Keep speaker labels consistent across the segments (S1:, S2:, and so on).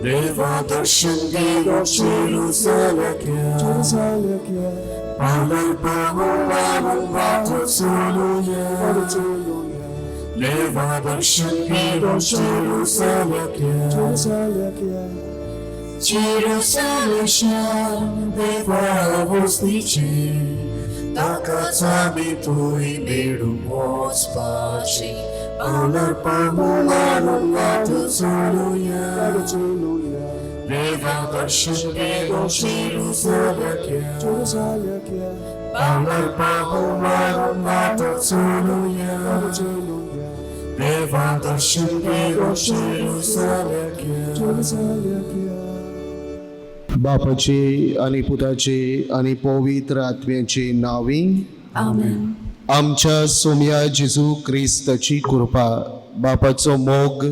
S1: देवा दर्शन दियो Jerusalem Paulal pahularun batu suluya Deva darshan diyo Jerusalem Deva avosnici Takacami tui bedu mospaci Paulal pahularun batu suluya Deva darshan diyo Jerusalem Paulal pahularun batu suluya Deva darshan diyo Jerusalem
S2: बापाचे आणि पुताचे आणि पवित्र आत्म्याचे नावी
S1: Amen.
S2: आमच्या सोम्या जेजू क्रिस्ताची कृपा बापाचो मोग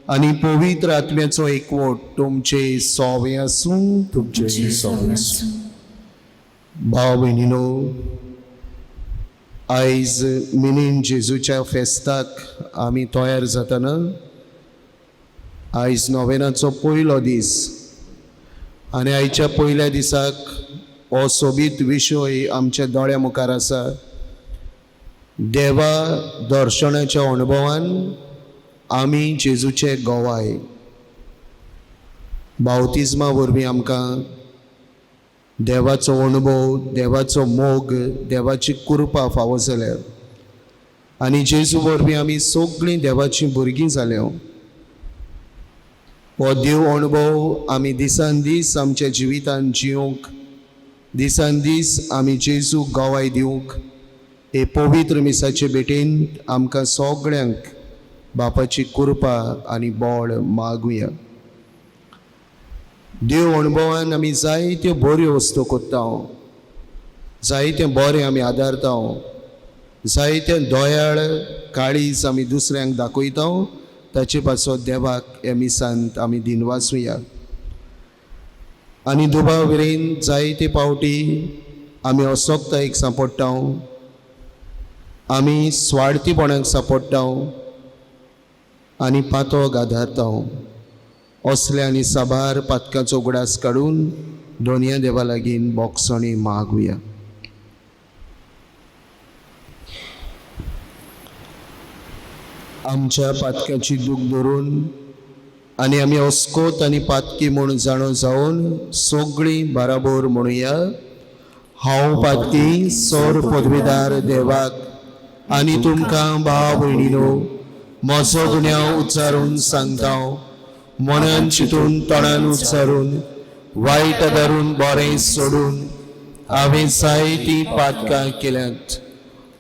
S2: आणि पवित्र आत्म्याचो एकवट तुमचे सोवे आसूं
S1: तुमचे सोवे आसूं.
S2: भाव भयणीनो, आयज मिनीन जेजूच्या फेस्ताक आमी तयार जातना आयज नोवेनाचो पयलो दीस आनी आयच्या पयल्या दिसाक हो सोबीत विशय आमच्या दोळ्या मुखार आसा. देवा दर्शनाच्या अणभवान आमी जेजूचे गोवाय. बावतिजमा वरवीं आमकां देवाचो अणभव, देवाचो मोग, देवाची कृपा फावो जाल्या आनी जेजू वरवीं आमी सगळीं देवाचीं भुरगीं जाल्यो. हो देव अणभव आमी दिसान दीस आमच्या जिवितान जिवंक, दिसान दीस आमी जेजू गोवाय दिवंक हे पवित्र मिसाचे भेटेन आमकां सगळ्यांक बापाची कृपा आनी बळ मागुया. देव अणभवान आमी जायत्यो बऱ्यो वस्तू कोत्ता, जायतें बरें आमी आदारता, जायतें दोयाळ काळीज आमी दुसऱ्यांक दाखयता. ताचे पासत देवाक हे मिसांत आमी दिनवासुया. आनी दुबाव मेरेन जायते पावटी आमी असोगतायेक सांपडटा, आमी स्वार्थीपणाक सांपडटा आनी पातोक आदारता. असले आनी साबार पातकाचो उगडास काडून दोनया देवा लागीं बोगसणी मागुया. आमच्या पातकाची दूख धरून आनी आमी अस्कोत आनी पातकी म्हूण जाणो जावन सगळीं बराबर म्हणुया. हांव पातकी सौर पदवीदार देवाक आनी तुमकां भाव भयणीनो म्हजो गुन्यांव उच्चारून सांगता. मनान चिंतून तोंडान उच्चारून वायट धरून बरें सोडून हांवें जायतीं पातकां केल्यांत.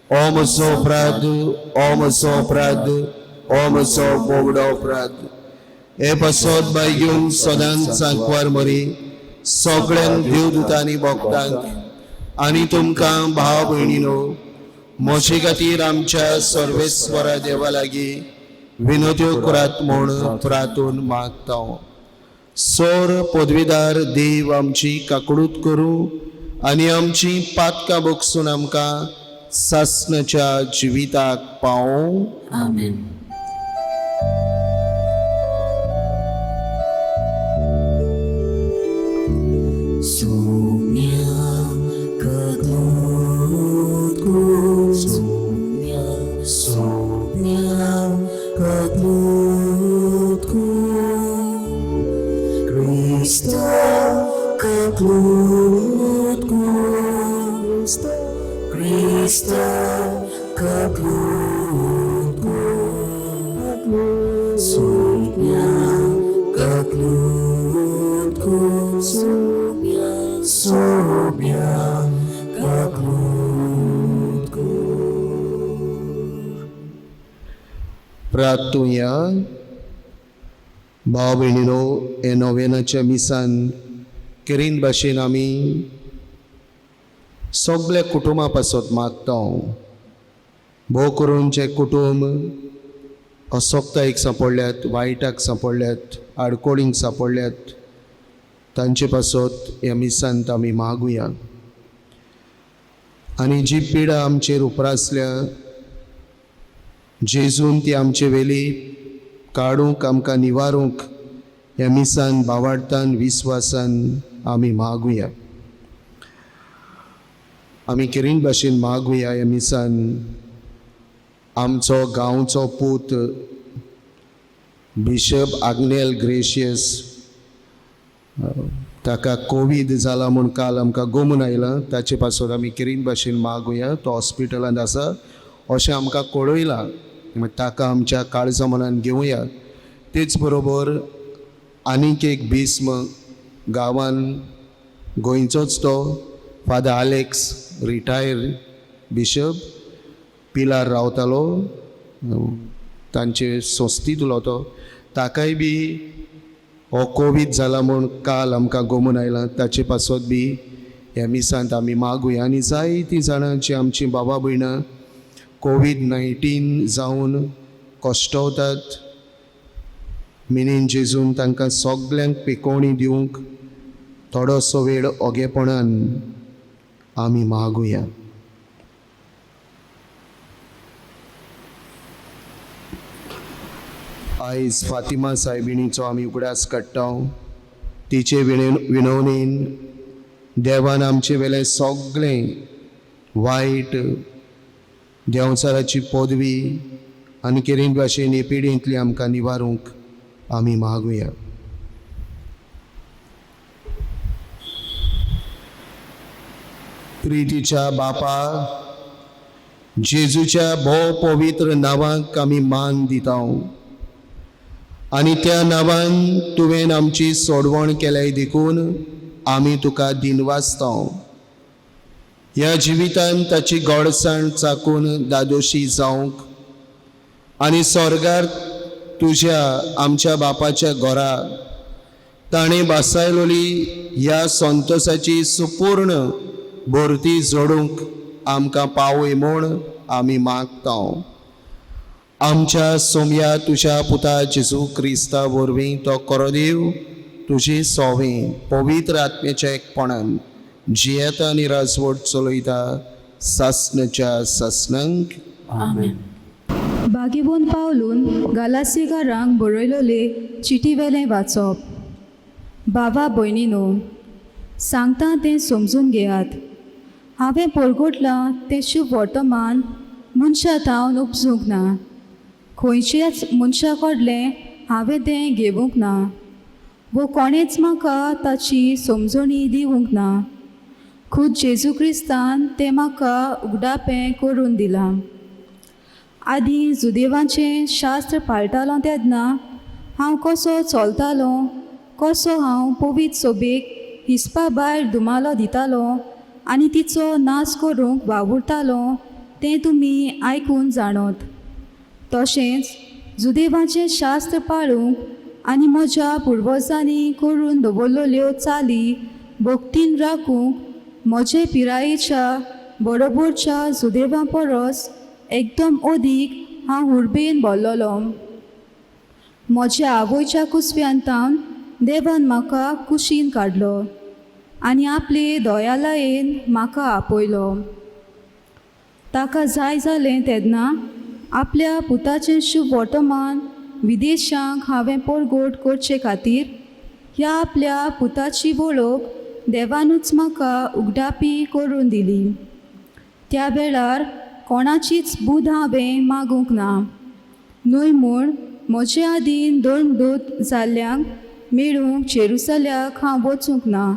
S2: ओ म्हजो अपराध, ओ म्हजो अपराध, ओ म्हजो बोगडो अपराध. हे पासत बाय घेवन सदांच सांकवार मरी सगळ्यांक देवदूतांनी भोगतांक आनी तुमकां भाव भयणीनो म्हजे खातीर आमच्या सर्वेस्वरा देवा लागीं विनोद्यो करात म्हूण प्रार्थून मागता. सौर पदवीदार देव आमची काकडूत करूं आनी आमची पातकां बोगसून आमकां सासणाच्या जिविताक पावों.
S1: Amen. Soumya kadutku, soumya, soumya kadutku, Krista kadutku, Krista kadutku, soumya kadutku, soumya, soumya kadutku.
S2: प्रार्थुया. भाव भयणीनो, हे नोवेनाच्या मिसान केरीन भाशेन आमी सगळ्या कुटुंबा पासत मागता. भोव करून जे कुटुंब असोगतायेक सांपडल्यात, वायटाक सांपडल्यात, आडकोळींक सांपडल्यात, तांचे पासत ह्या मिसांत आमी मागुया. आनी जी पिडा आमचेर उपरासल्या जेजून ती आमचे वेली काडूंक आमकां निवारूंक ह्या मिसान भावार्थान विस्वासान आमी मागुया. आमी केरीन भाशेन मागुया ह्या मिसान आमचो गांवचो पूत बिशप आग्नेल ग्रेशियस ताका कोवीड जाला म्हूण काल आमकां गोमून आयलां. ताचे पासून आमी केरीन भाशेन मागुया. तो हॉस्पिटलांत आसा अशें आमकां कळयलां. ताका आमच्या काळजा मनान घेवया. तेच बरोबर आनीक एक भीस्म गांवान गोंयचोच तो फादर आलेक्स रिटायर बिशप पिलार रावतालो. तांचे सोस्तीतलो तो. ताकाय बी हो कोवीड जाला म्हूण काल आमकां गोमून आयलां. ताचे पासत बी ह्या मिसांत आमी मागुया. आनी जायतीं जाणां जीं आमचीं बाबा भयणां कोवीड-19 जावन कोश्टवतात, मिनीन जेजून तांकां सगल्यांक पिकोवणी दिवंक थोडोसो वेळ ओगेपणान आमी मागुया. आयज फातिमा सायबिणीचो आमी उगडास काडटा. तिचे विणवणेन देवान आमचे वेले सगळें वायट देंवचाराची पदवी आनी केरीन भाशेन हे पिडींतली आमकां निवारूंक आमी मागुया. प्रितीच्या बापा, जेजूच्या भोव पवित्र नांवाक आमी मान दिता आनी त्या नांवान तुवें आमची सोडवण केल्याय देखून आमी तुका दिनवासता. ह्या जिवितान ताची गोडसाण चाकून दादोशी जावंक आनी स्वर्गार तुज्या आमच्या बापाच्या घरा ताणें बासायलोली ह्या संतोशाची सुपूर्ण भरती जोडूंक आमकां पावय म्हूण आमी मागता. आमच्या सोम्या तुज्या पुता जेजू क्रिस्ता वरवीं तो कोरोदेव तुजी सोवें पवित्र आत्म्याच्या एकपणान जियेता आनी राजवट चलयता सासणाच्या सासणांक.
S1: आमेन.
S3: बागेबोन पावलून गालासिकारांक बरयलोले चिटी वेलें वाचप. बाबा भयणीनो, सांगता तें समजून घेयात. हांवें परगोटलां तें शुभ वर्तमान मनशा थावन उपसूंक ना. खंयच्याच मनशा कडलें हांवें तें घेवंक ना, वो कोणेच म्हाका ताची समजणी दिवंक ना. खुद जेजू क्रिस्तान तें म्हाका उगडापें करून दिलां. आदीं जुदेवांचें शास्त्र पाळटालो तेन्ना हांव कसो चलतालो, कसो हांव पवीत सोबेक हिसपा भायर दुमालो दितालो आनी तिचो नाश करूंक वावुरतालो तें तुमी आयकून जाणोत. तशेंच जुदेवांचें शास्त्र पाळूंक आनी म्हज्या पुर्वजांनी करून दवरलेल्यो चाली भक्तीन राखूंक म्हजे पिरायेच्या बरोबरच्या जुदेवां परस एकदम अदीक हांव उर्बेन भरलोलो. म्हज्या आवयच्या कुसव्यांतावन देवान म्हाका कुशीन काडलो आनी आपले दयालयेन म्हाका आपयलो. ताका जाय जालें तेन्ना आपल्या पुताचें शुभ वर्तमान विदेशांक हांवें परगोट करचे खातीर ह्या आपल्या पुताची वळख देवानूच म्हाका उगडापी करून दिली. त्या वेळार कोणाचीच बूद हांवें मागूंक ना. न्हय म्हूण म्हजे आदीन धर्मदूत जाल्ल्यांक मेळूंक जेरुसल्याक हांव वचूंक ना,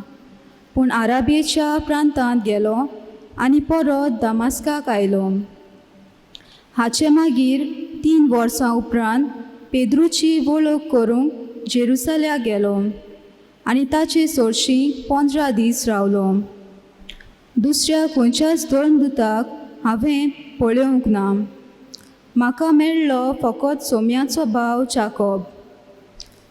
S3: पूण आराबियेच्या प्रांतांत गेलो आनी परत दामास्काक आयलो. हाचे मागीर 3 वर्सां उपरांत पेद्रूची वळख करूंक जेरुसल्याक गेलो आनी ताचे चडशीं 15 दीस रावलो. दुसऱ्या खंयच्याच धर्मदुताक हांवें पळोवंक ना. म्हाका मेळ्ळो फकत सोम्याचो भाव जाकोब.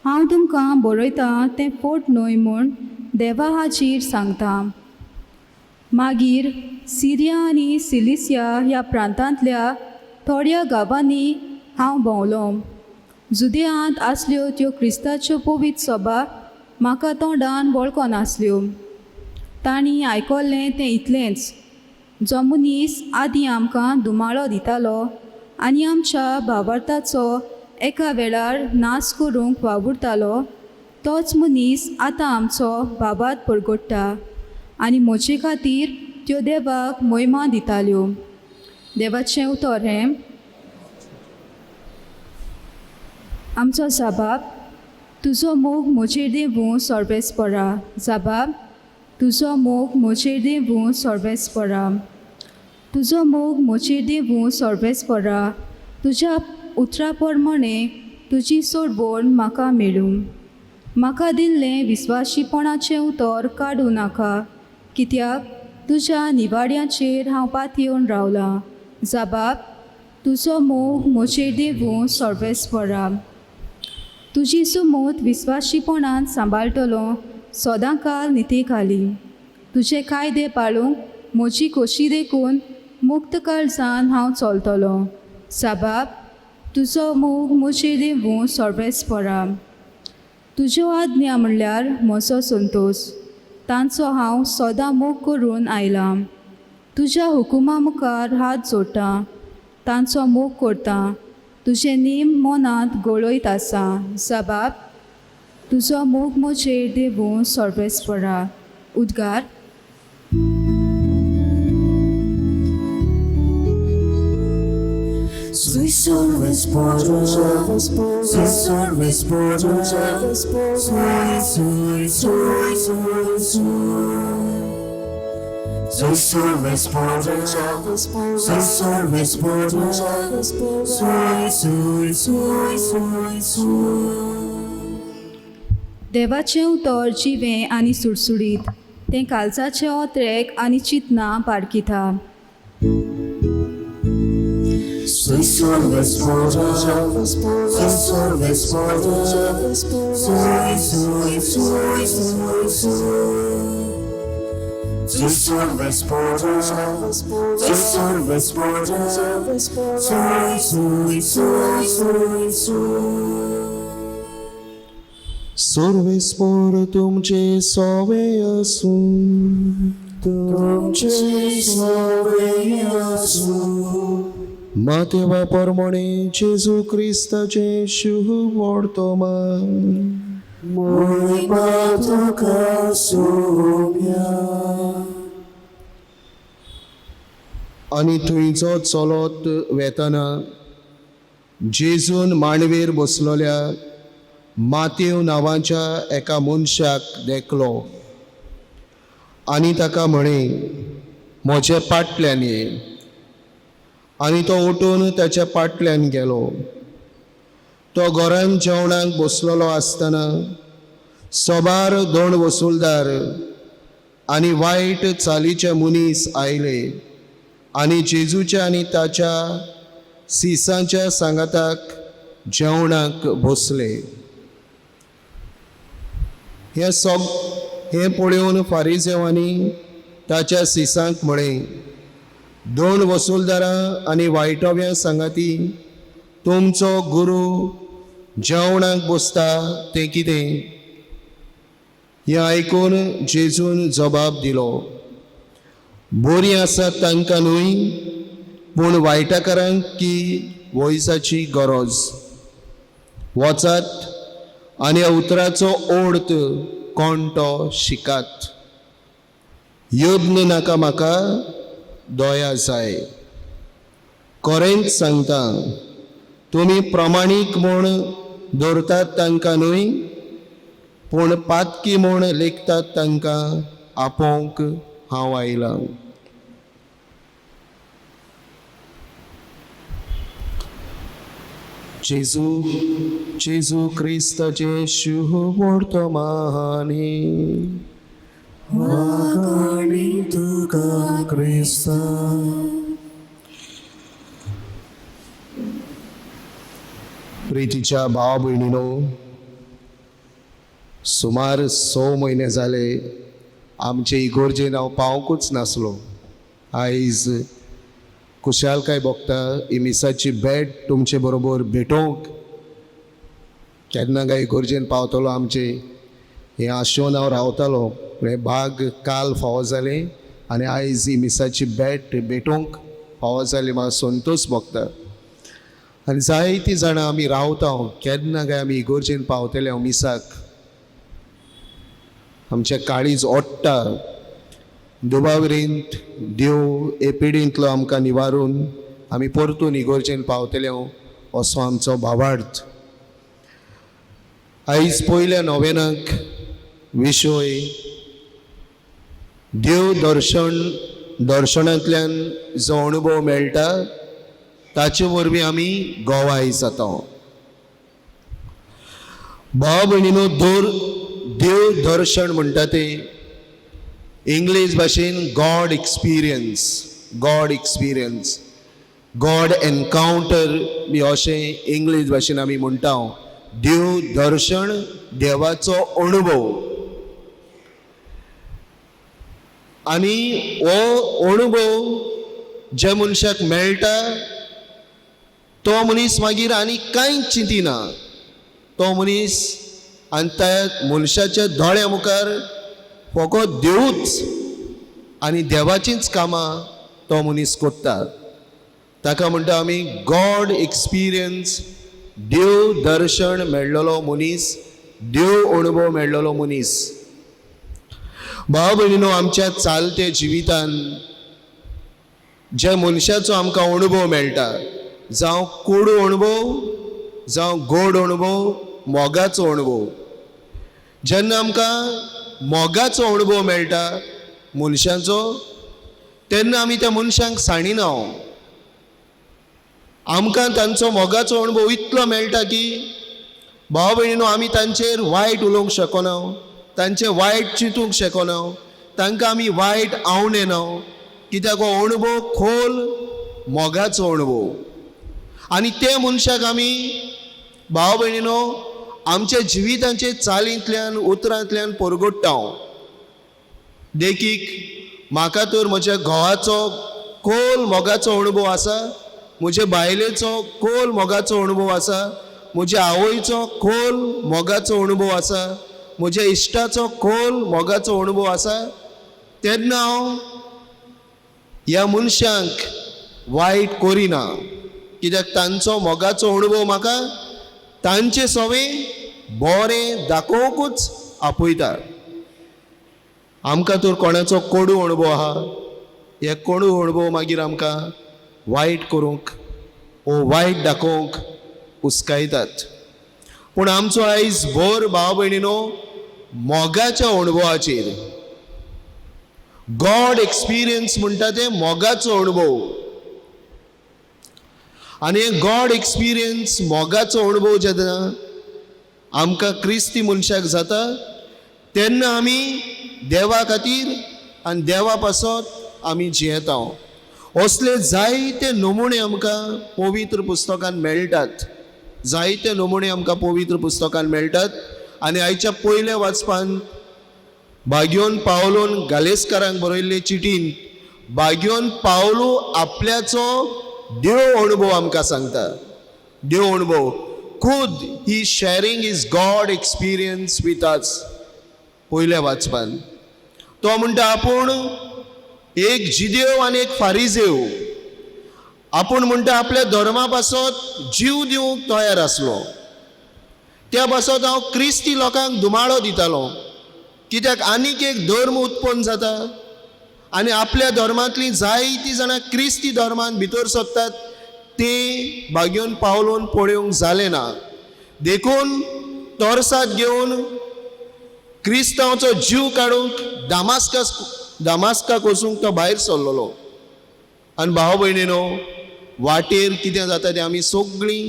S3: हांव तुमकां बरयतां तें फोट न्हय म्हूण देवा हाचेर सांगता. मागीर सिरिया आनी सिलिसिया ह्या प्रांतांतल्या थोड्या गांवांनी हांव भोंवलो. जुदेयांत आसल्यो त्यो क्रिस्ताच्यो पवित्र सभा म्हाका तोंडान वळखो नासल्यो. तांणी आयकल्लें तें इतलेंच, जो मनीस आदीं आमकां दुमाळो दितालो आनी आमच्या भावार्थाचो एका वेळार नाश करूंक वावुरतालो तोच मनीस आतां आमचो बाबात परगट्टा आनी म्हजे खातीर त्यो देवाक महिमा दिताल्यो. देवाचें उतर हें: आमचो जाबाब, तुजो मोग म्हजेर देवूं सर्वेस्परा. जाबाब, तुजो मोग म्हजेर देवूं सर्वेस्परा. तुजो मोग म्हजेर देवूं सर्वेस्परा. तुज्या उतरा प्रमाणे तुजी सोडवण म्हाका मेळूं. म्हाका दिल्लें विस्वाशीपणाचें उतर काडूं नाका, कित्याक तुज्या निवाड्याचेर हांव पातयेवन रावलां. जाबाब, तुजो मोग म्हजेर देवूं सर्वेस्परा. तुजी सुमोत विस्वाशीपणान सांबाळटलो सदांकाल नितेखाली. तुजे कायदे पाळूंक म्हजी खोशी देखून मुक्त काळजान हांव चलतलो. जाबाब, तुजो मोग म्हजेर देवूं सर्वेस्परा. तुज्यो आज्ञा म्हणल्यार म्हजो संतोश, तांचो हांव सदां मोग करून आयलां. तुज्या हुकुमा मुखार हात जोडटां, तांचो मोग करतां. तुजे नेम मनांत गळयत आसा. जाबाब, तुजो मोग म्हजेर देवूं सर्वेस्परा. उद्गार:
S1: Sui सर्वेस्परा, sui सर्वेस्परा, sui, sui, sui, sui, sui. Sui सर्वेस्परा, sui सर्वेस्परा, sui, sui, sui, sui, sui.
S3: देवाचें उतर जिवें आनी सुडसुडीत, तें काळजाचे ओत्रेक आनी चिंतना पाडकिता.
S1: Sui सर्वेस्परा, sui सर्वेस्परा, sui, sui, sui, sui, sui. Sui सर्वेस्परा, sui सर्वेस्परा, sui, sui, sui, sui, sui.
S2: सर्वेस्पर तुमचे सोवे आसूं,
S1: तुमचे सोवे आसूं.
S2: मातेवा प्रमाणे जेजू क्रिस्ताचे शुभ वर्तमान
S1: महिमा तुका सोम्या.
S2: आनी थंयचो चलत वेतना जेजून मांडवेर बसलोल्या मातेव नांवाच्या एका मनशाक देखलो आनी ताका म्हणे, म्हजे पाटल्यान ये. आनी तो उठून ताच्या पाटल्यान गेलो. तो घरांत जेवणाक बसलेलो आसतना सोबार 2 वसूलदार आनी वायट चालीचे मनीस आयले आनी जेजूच्या आनी ताच्या सिसांच्या सांगाताक जेवणाक बसले. हें पळोवन फारिसेवांनी ताच्या सिसांक म्हळें, 2 वसूलदारां आनी वायटव्या सांगाती तुमचो गुरू जेवणाक बसता तें कितें? हें आयकून जेजून जबाब दिलो, बरीं आसात तांकां न्हय, पूण वायटाकारांक की वयसाची गरज. वचात आनी ह्या उतराचो अर्थ कोण तो शिकात. यज्ञ नाका म्हाका, दया जाय. खरेंच सांगता, तुमी प्रमाणीक म्हूण दवरतात तांकां न्हय, पूण पातकी म्हूण लेखतात तांकां आपोवंक हांव आयलां. जेजू क्रिस्ताचे शुभ वर्तमानी.
S1: वागणी तुका क्रिस्ता.
S2: प्रितीच्या भाव भयणीनो, सुमार 6 म्हयने जाले आमचे इगोर्जेन हांव पावंकूच नासलो. आयज खुशालकाय भोगता ही मिसाची भेट तुमचे बरोबर भेटोवंक केन्ना काय इगोर्जेन पावतलो आमचे हें आशोवन हांव रावतालो. हे भाग काल फावो जाले आनी आयज ही मिसाची भेट भेटोवंक फावो जाली. म्हाका संतोश भोगता. आनी जायतीं जाणां आमी रावता केन्ना काय आमी इगोर्जेन पावतले हांव मिसाक. आमचे काळीज ओडटा, दुबावरींत देव हे पिडींतलो आमकां निवारून आमी परतून इगोर्जेन पावतले असो आमचो भावार्थ. आयज पयल्या नोवेनाक विशय देव दर्शनांतल्यान जो अनुभव मेळटा ताचे वरवीं आमी गोवाय जाता. भाव भयणीनो, देव दर्शन म्हणटा ते इंग्लीश भाशेन गॉड एक्सपिरियन्स, गॉड एनकावंटर बी अशें इंग्लीश भाशेन आमी म्हणटा. देव दर्शन, देवाचो अनुभव. आनी हो अनुभव ज्या मनशाक मेळटा तो मनीस मागीर आनी कांयच चिंतिना. तो मनीस आनी त्या मनशाच्या दोळ्या मुखार फकत देवूच आनी देवाचींच कामां तो मनीस करता. ताका म्हणटा आमी गॉड एक्सपिरियन्स, देव दर्शन मेळ्ळलो मनीस, देव अनुभव मेळ्ळलो मनीस. भाव भयणीनो, आमच्या चालते जिवितान ज्या मनशाचो आमकां अनुभव मेळटा, जावं कोडू अनुभव, जावं गोड अनुभव, मोगाचो अनुभव. जेन्ना आमकां मोगाचो अनुभव मेळटा मनशाचो, तेन्ना आमी त्या मनशांक साणिना. आमकां तांचो मोगाचो अनुभव इतलो मेळटा की भाव भयणीनो आमी तांचेर वायट उलोवंक शकना, तांचे वायट चिंतूंक शकना, तांकां आमी वायट आवडना, कित्याक हो अनुभव खोल मोगाचो अनुभव. आनी ते मनशाक आमी भाव भयणीनो आमच्या जिवितांचे चालींतल्यान उतरांतल्यान परगट्टा. देखीक म्हाका तर म्हज्या घोवाचो खोल मोगाचो अनुभव आसा, म्हज्या बायलेचो खोल मोगाचो अनुभव आसा, म्हज्या आवयचो खोल मोगाचो अनुभव आसा, म्हज्या इश्टाचो खोल मोगाचो अनुभव आसा. तेन्ना हांव ह्या मनशांक वायट करिना, कित्याक तांचो मोगाचो अनुभव म्हाका तांचे सवें बरें दाखोवंकूच आपयता. आमकां तर कोणाचो कोडू अनुभव आहा, हे कोडू अनुभव मागीर आमकां वायट करूंक ओ वायट दाखोवंक हुस्कायतात. पूण आमचो आयज भर भाव भयणीनो मोगाच्या अनुभवाचेर, गॉड एक्सपिरियन्स म्हणटा ते मोगाचो अनुभव. आनी गॉड एक्सपिरियन्स मोगाचो अनुभव जेन्ना आमकां क्रिस्ती मनशाक जाता, तेन्ना आमी देवा खातीर आनी देवा पासत आमी जियेता. असले जायते नमुणे आमकां पवित्र पुस्तकान मेळटात, जायते नमुणे आमकां पवित्र पुस्तकान मेळटात. आनी आयच्या पयल्या वाचपान बाग्योन पावलोन गालेस्कारांक बरयल्ले चिटीन बाग्योन पावलो आपल्याचो देव अनुभव आमकां सांगता. देव अनुभव खुद ही sharing is God experience with us. पयल्या वाचपान तो म्हणटा आपूण एक जिदेव आनी एक फारिजेव. आपूण म्हणटा आपल्या धर्मा पासत जीव दिवंक तयार आसलो. त्या पासत हांव क्रिस्ती लोकांक धुमाळो दितालो, कित्याक आनीक एक धर्म उत्पन्न जाता आनी आपल्या धर्मांतलीं जायतीं जाणां क्रिस्ती धर्मान भितर सरतात. ते बाग्योन पावलोन पळोवंक जालें ना. देखून तोर्साद घेवन क्रिस्तांवाचो जीव काडूंक दामास्काक वचूंक तो भायर सरलोलो. आनी भाव भयणीनो, वाटेर कितें जाता तें आमी सगळीं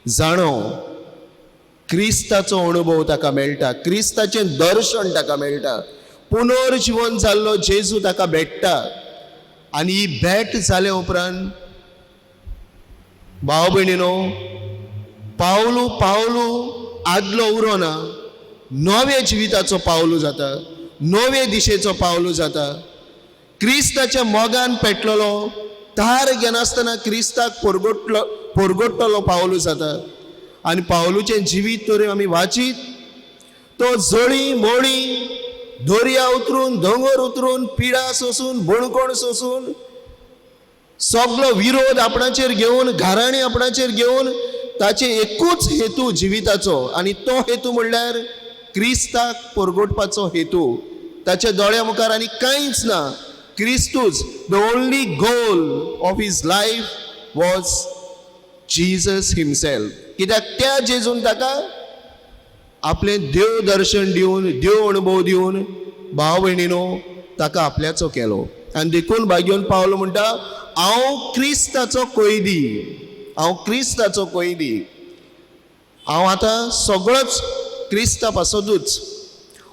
S2: जाणो. क्रिस्ताचो अनुभव ताका मेळटा, क्रिस्ताचें दर्शन ताका मेळटा, पुनर्जीवन जाल्लो जेजू ताका भेटता. आनी ही भेट जाले उपरांत भाव भयणीनो, पावलू आदलो उरोना, नवे जिविताचो पावलू जाता, नवे दिशेचो पावलू जाता. क्रिस्ताच्या मोगान पेटलेलो, तार घेनासतना क्रिस्ताक परगट्टलो पावलू जाता. आनी पावलूचें जिवीत तर आमी वाचीत, तो जळी मोळी दर्या उतरून, दोंगर उतरून, पिडा सोसून, बणकोण सोसून, सगळो विरोध आपणाचेर घेवन, घराणी आपणाचेर घेवन, ताचे एकूच हेतू जिविताचो, आनी तो हेतू म्हणल्यार क्रिस्ताक परगटपाचो हेतू ताच्या दोळ्या मुखार आनी कांयच ना. क्रिस्तूच the only goal of his life was Jesus himself. कित्याक त्या जेजून ताका आपलें देव दर्शन दिवन देव अनुभव दिवन भाव भयणीनो ताका आपल्याचो केलो. आनी देखून भाग्योन पावलो म्हणटा हांव क्रिस्ताचो कैदी, हांव क्रिस्ताचो कैदी. हांव आतां सगळोच क्रिस्ता पासतूच.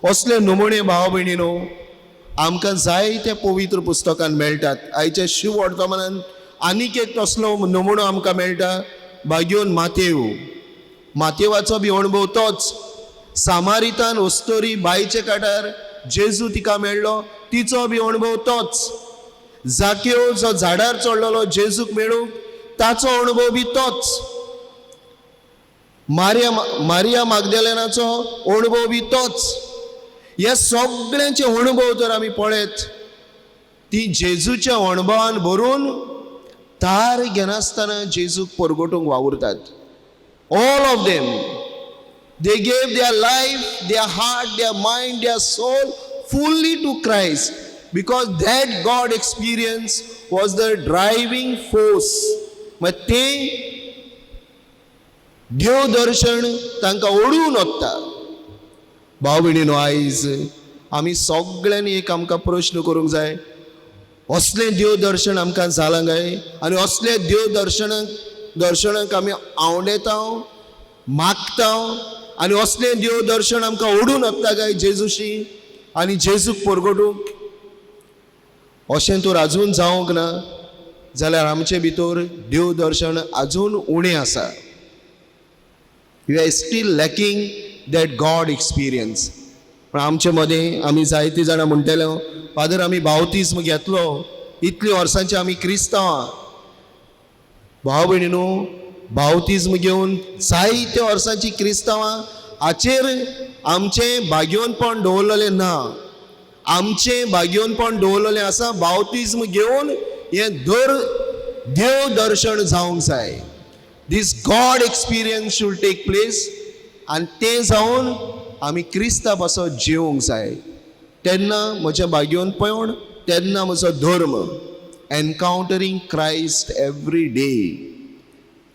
S2: असले नमुणे भाव भयणीनो आमकां जायत्या पवित्र पुस्तकान मेळटात. आयच्या शिव वर्तमानान आनीक एक तसलो नमुणो आमकां मेळटा भाग्योन मातेव. मातेवाचो बी अणभव तोच. सामारितान वस्तोरी बायचे कांठार जेजू तिका मेळ्ळो, तिचो बी अणभव तोच. जाकेव जो झाडार चडलेलो जेजूक मेळूंक ताचो अणभव बी तोच. मारिया मागदलेनाचो अणभव बी तोच. ह्या सगळ्यांचे अणभव जर आमी पळयत ती जेजूच्या अणभवान भरून तार घेनासतना जेजूक परगटूंक वावुरतात. All of them they gave their life, their heart, their mind, their soul fully to Christ, because that God experience was the driving force. मग ते देव दर्शन तांकां ओडून वता. भाव भयणीनो आयज आमी सगळ्यांनी एक आमकां प्रश्न करूंक जाय, असलें देव दर्शन आमकां जालां काय? आनी असले देव दर्शनाक आमी आवडेता, मागता, आनी असलें देव दर्शन आमकां ओडून वता काय जेजूशी आनी जेजूक परगटूंक? अशें तर आजून जावंक ना जाल्यार आमचे भितर देव दर्शन आजून उणें आसा. We are still lacking that God experience. पण आमचे मदें आमी जायतीं जाणां म्हणटले फादर आमी बावतिस्म घेतलो, इतलीं वर्सांची आमी क्रिस्तांवां. भाव भयणीनो बावतिस्म घेवन जायत्या वर्सांची क्रिस्तांवां हाचेर आमचें भाग्योनपण दवरलेलें ना. आमचें भाग्योनपण दवरलेलें आसा बावतिस्म घेवन हें देव दर्शन जावंक जाय. This God experience should take place आनी तें जावन आमी क्रिस्ता पासत जिवंक जाय. तेन्ना म्हजें भाग्योनपण, तेन्ना म्हजो धर्म एनकावंटरींग क्रायस्ट एवरी डे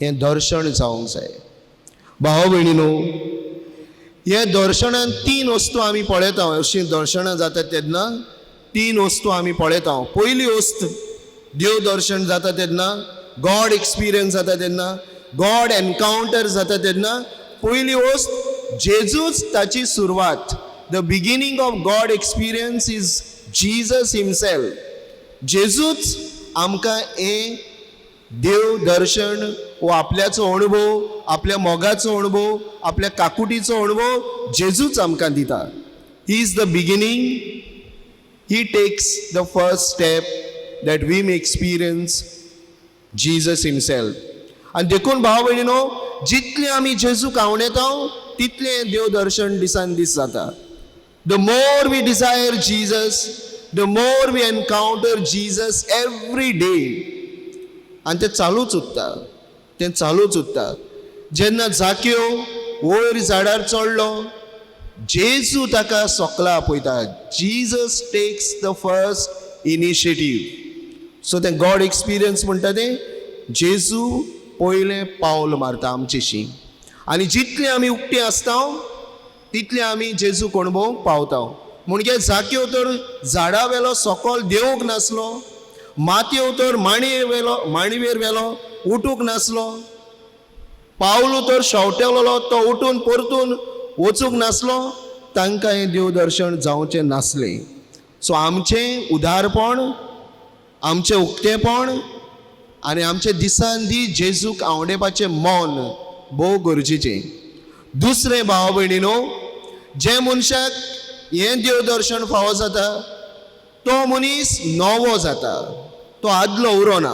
S2: हें दर्शन जावंक जाय. भाव भयणीनो हे दर्शनान 3 वस्तू आमी पळयता. अशीं दर्शनां जाता तेन्ना 3 वस्तू आमी पळयता. पयली वस्त देव दर्शन जाता तेन्ना, गॉड एक्सपिरियन्स जाता तेन्ना, गॉड एनकावंटर जाता तेन्ना पयली वस्त जेजूच ताची सुरवात. The beginning of God experience is Jesus himself. जेजूच आमकां हें देव दर्शन वो आपल्याचो अणभव, आपल्या मोगाचो अणभव, आपल्या काकुटीचो अणभव जेजूच आमकां दिता. He is the beginning. He takes the first step that we may experience Jesus himself. आनी देखून भाव भयणीनो जितले आमी जेजूक आवडेता तितलें देव दर्शन दिसान दीस जाता. The more we desire Jesus, the more we encounter Jesus every day. आनी तें चालूच उरता, तें चालूच उरता. जेन्ना जाक्यो वयर झाडार चडलो जेजू ताका सोकला आपयता. Jesus takes the first initiative. So तें गॉड एक्सपिरियन्स म्हणटा तें जेजू पयलें पावल मारता आमचेशी. आनी जितले आमी उक्ते आसता तितले आमी जेजूक अणभव पावता. म्हणजे जाक्यो तर झाडा वेलो सकल देवूंक नासलो, मातयेव तर माणयेर वेलो उठूंक नासलो, पावलू तर शेवटेलो तो उठून परतून वचूंक नासलो, तांकां हें देव दर्शन जावचें नासलें. सो आमचें उदारपण, आमचें उक्तेपण आनी आमचें दिसान दीस जेजूक आवडेपाचें मन भोव गरजेचें. दुसरें भाव भयणीनो, जे मनशाक हें देव दर्शन फावो जाता तो मनीस नवो जाता, तो आदलो उरोना.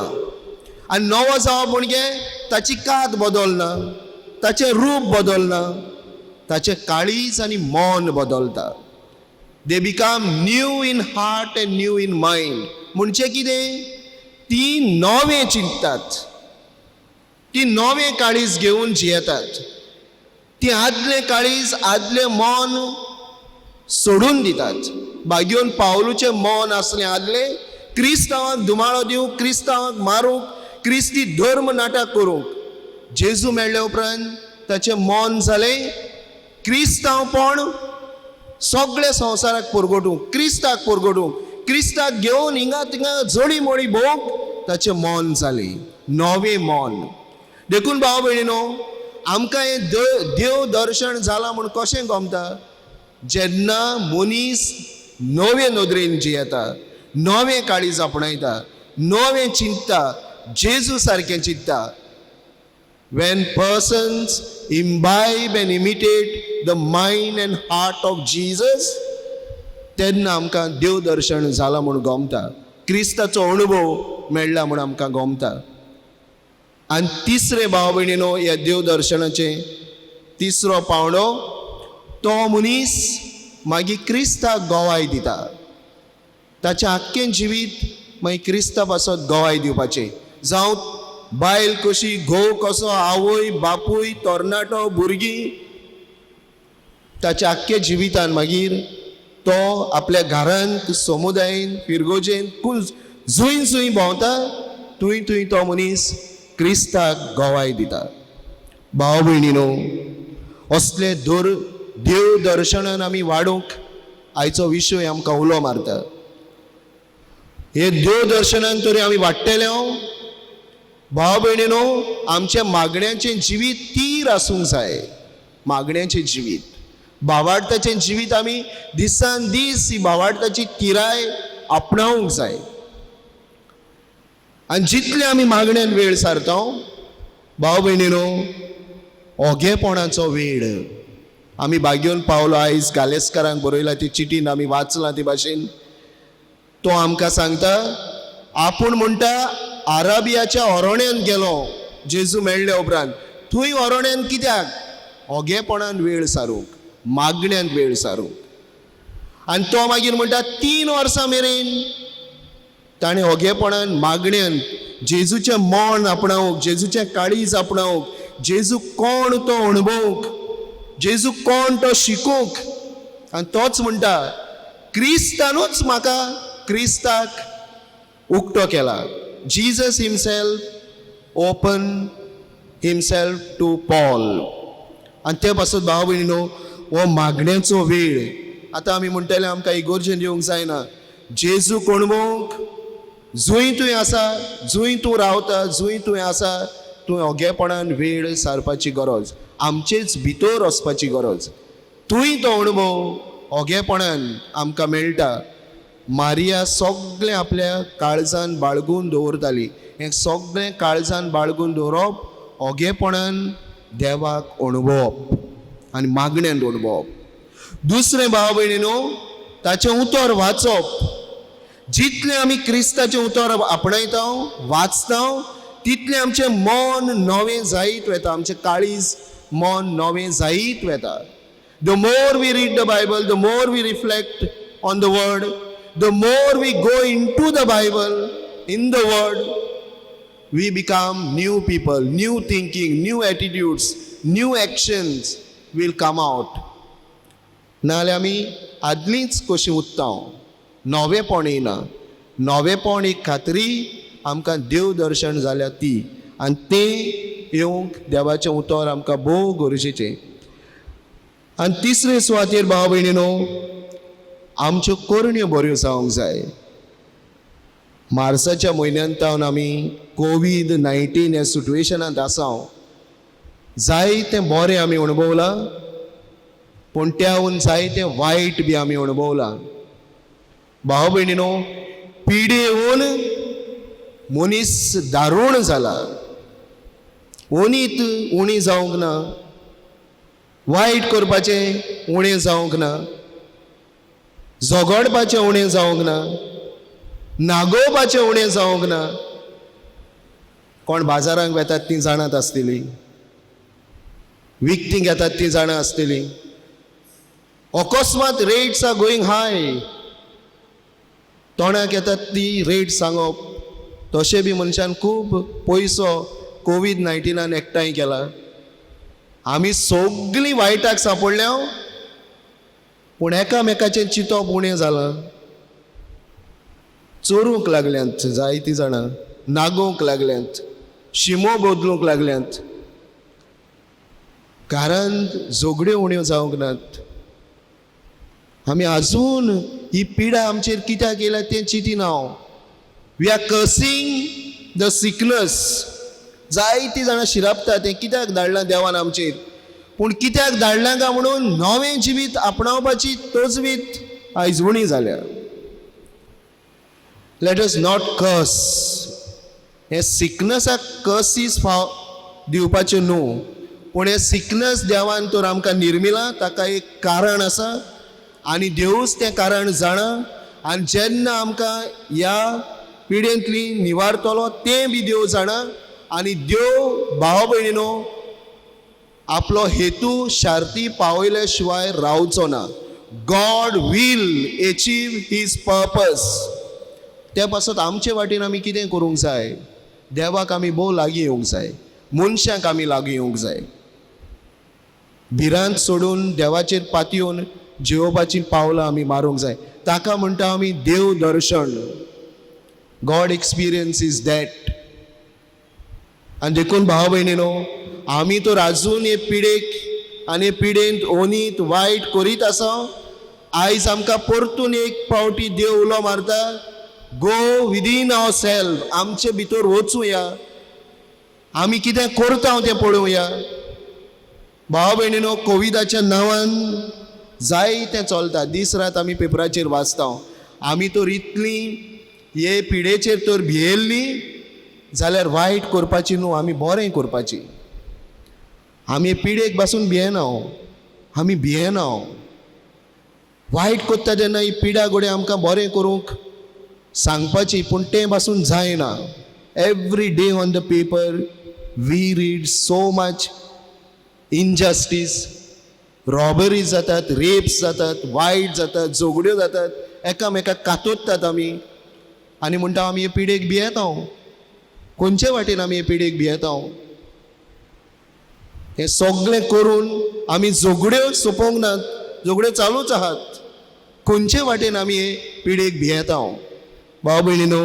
S2: आनी नवो जावप म्हणजे ताची कात बदलना, ताचें रूप बदलना, ताचें काळीज आनी मन बदलता. They become new in heart end new in mind. म्हणजे कितें? ती नवें चिंततात, ती नवें काळीज घेवन जियेतात, ती आदले काळीज आदले मन सोडून दितात. बागेवन पावलूचे मन असले आदले क्रिस्तांवांक धुमाळो दिवंक, क्रिस्तांवांक मारूंक, क्रिस्ती धर्म नाटक करूंक. जेजू मेळ्ळे उपरांत ताचें मन जालें क्रिस्तांवपण सगळे संवसाराक परगटूंक, क्रिस्ताक परगटूंक, क्रिस्ताक घेवन हिंगा थिंगा जोडी मोडी भोवंक ताचें मन जालें, नवें मन. देखून भाव भयणीनो, आमकां हें देव दर्शन जालां म्हूण कशें गमता? जेन्ना मनीस नवे नदरेन जियेता, नवें काळीज आपणायता, नवें चिंतता, जेजू सारकें चिंतता. When persons imbibe and imitate the mind and heart of Jesus, तेन्ना आमकां देव दर्शन जालां म्हूण गमता, क्रिस्ताचो अनुभव मेळ्ळा म्हूण आमकां गमता. आनी तिसरे भाव भयणीनो, ह्या देव दर्शनाचे तिसरो पावंडो, तो मनीस मागीर क्रिस्ताक गोवाय दिता. ताचें आख्खें जिवीत मागीर क्रिस्ता पासत गोवाय दिवपाचें. जावं बायल कशी, घोव कसो, आवय बापूय, तरणाटो, भुरगीं, ताच्या आख्ख्या जिवितान मागीर तो आपल्या घरांत, समुदायान, फिरगोजेन जूय जूय भोंवता, थंय थंय तो मनीस क्रिस्ताक गोवाय दिता. भाव भयणीनो, असले देव दर्शनान आमी वाडूंक आयचो विशय आमकां उलो मारता. हे देव दर्शनान तरी आमी वाडटले. भाव भयणीनो, आमच्या मागण्यांचें जिवीत तीर आसूंक जाय. मागण्यांचें जिवीत, भावार्थाचें जिवीत आमी दिसान दीस ही भावार्थाची तिराय आपणावंक जाय. आनी जितले आमी मागण्यांत वेळ सारता, भाव भयणीनो, ओगेपणाचो वेळ आमी बागेवन पावलो. आयज गालेस्कारांक बरयला ती चिटीन आमी वाचलां ते भाशेन. तो आमकां सांगता, आपूण म्हणटा आराबियाच्या ओरोण्यांत गेलो जेजू मेळ्ळे उपरांत. थंय ओरोण्यांत कित्याक? ओगेपणान वेळ सारूंक, मागण्यांत वेळ सारूंक. आनी तो मागीर म्हणटा 3 वर्सां मेरेन ताणें ओगेपणान, मागण्यांत जेजूचें मन आपणावंक, जेजूचें काळीज आपणावंक, जेजू कोण तो अणभवंक, जेजू कोण तो शिकूंक. आनी तोच म्हणटा, क्रिस्तानूच म्हाका क्रिस्ताक उक्तो केला. Jesus himself opened himself to Paul. आनी ते पासून भाव भयणीनो, हो मागण्याचो वेळ आतां आमी म्हणटले आमकां इगोर्जेन येवंक जायना. जेजू कोणभोवंक जूय तुवें आसा, जूय तूं रावता, जूय तुवें आसा, तुवें ओगेपणान वेळ सारपाची गरज, आमचेच भितर वचपाची गरज. तुवें तो अणभव ओगेपणान आमकां मेळटा. मारिया सगळें आपल्या काळजान बाळगून दवरताली. हें सगळें काळजान बाळगून दवरप ओगेपणान देवाक अणभवप आनी मागण्यांत अणभवप. दुसरें भाव भयणीनो, ताचें उतर वाचप. जितलें आमी क्रिस्ताचें उतर आपणायता, वाचता, तितलें आमचें मन नवें जायत वेता, आमचें काळीज मन नवें जायत वेता. The more we read the Bible, the more we reflect on the word, the more we go into the Bible, in the Word, we become new people, new thinking, new attitudes, new actions will come out. नाल्यार आमी आदलींच कशीं उत्ता, नवेपण येना. नवेपण एक खात्री आमकां देव दर्शन जाल्या ती, आनी तें येवंक देवाचें उतर आमकां भोव गरजेचें. आनी तिसरे सुवातेर भाव भयणीनो, आमच्यो करण्यो बऱ्यो जावंक जाय. मार्चाच्या म्हयन्यांत आमी कोविड-19 ह्या सिट्युएशनांत आसा. जायतें बरें आमी अणभवलां, पूण त्याहून जायतें वायट बी आमी अणभवलां. भाव भयणीनो, पिडे येवन मनीस दारूण जाला. उणीत उणी जावंक ना, वायट करपाचें उणें जावंक ना, झगडपाचें उणें जावंक ना, नागोवपाचें उणें जावंक ना. कोण बाजारांक वेतात तीं जाणात आसतलीं, विकतीं घेतात तीं जाणां आसतलीं. अकस्मात रेट्स आर गोईंग हाय, तोंडाक येतात ती रेट सांगप. तशें बी मनशान खूब पयसो कोविड-19 एकठांय केला. आमी सगळीं वायटाक सांपडल्या पूण एकामेकाचें चिंतप उणें जालां. चोरूंक लागल्यांत जायतीं जाणां, नागोवंक लागल्यांत, शिमो बदलूंक लागल्यांत, कारण झगड्यो उण्यो जावंक नात. आमी आजून ही पिडा आमचेर कित्याक येयल्या तें चिंतिना हांव. We are cursing the sickness. जायतीं जाणां शिरापता तें कित्याक धाडलां देवान आमचेर. पूण कित्याक धाडलां काय म्हणून नवें जिवीत आपणावपाची तजवीत आयज उणी जाल्या. लेट अस नॉट कर्स. हे सिकनसाक कर्सीस दिवपाचें न्हू, पूण हे सिकनस देवान तर आमकां निर्मिला, ताका एक कारण आसा आनी देवूच तें कारण जाणा. आनी जेन्ना आमकां ह्या पिडेंतली निवारतलो तें बी देव जाणा. आनी देव भाव भयणीनो आपलो हेतू शार्ती पावयल्या शिवाय रावचो ना. God will achieve his purpose. त्या पासत आमचे वाटेन आमी कितें करूंक जाय? देवाक आमी भोव लागीं येवंक जाय, मनशांक आमी लागीं येवंक जाय. भिरांत सोडून देवाचेर पातयेवन जेवपाची पावलां आमी मारूंक जाय. ताका म्हणटा आमी देव दर्शन. God experience is that. आनी देखून भाव भयणीनो, आमी तर आजून हे पिडेक आनी पिडेंत ओनीत वायट करीत आसा. आयज आमकां परतून एक फावटी देव उलो मारता, गो विदीन आवर सेल्फ. आमचे भितर वचूया, आमी कितें करता तें पळोवया. भाव भयणीनो, कोविडाच्या नांवान जायतें चलता. दीस रात आमी पेपराचेर वाचता. आमी तर इतलीं हे पिडेचेर तर भियेल्लीं जाल्यार वायट करपाची न्हू, आमी बरें करपाची. आमी पिडेक पासून भियेना, आमी भियेना. वायट कोत्ता तेन्ना ही पिडा घोडे आमकां बरें करूंक सांगपाची, पूण तें पासून जायना. Every day on the paper we read so much injustice. Robberies जातात, रेप्स जातात, वायट जातात, झगड्यो जातात, एकामेकाक कातोत्तात आमी. आनी म्हणटा आमी हे पिडेक भियेता. खंयचे वाटेन आमी हे पिडेक भियेता? हे सगळें करून आमी झगड्यो सोंपोवंक नात, झगड्यो चालूच आहात. खंयचे वाटेन आमी हे पिडेक भियेता? भाव भयणीनो,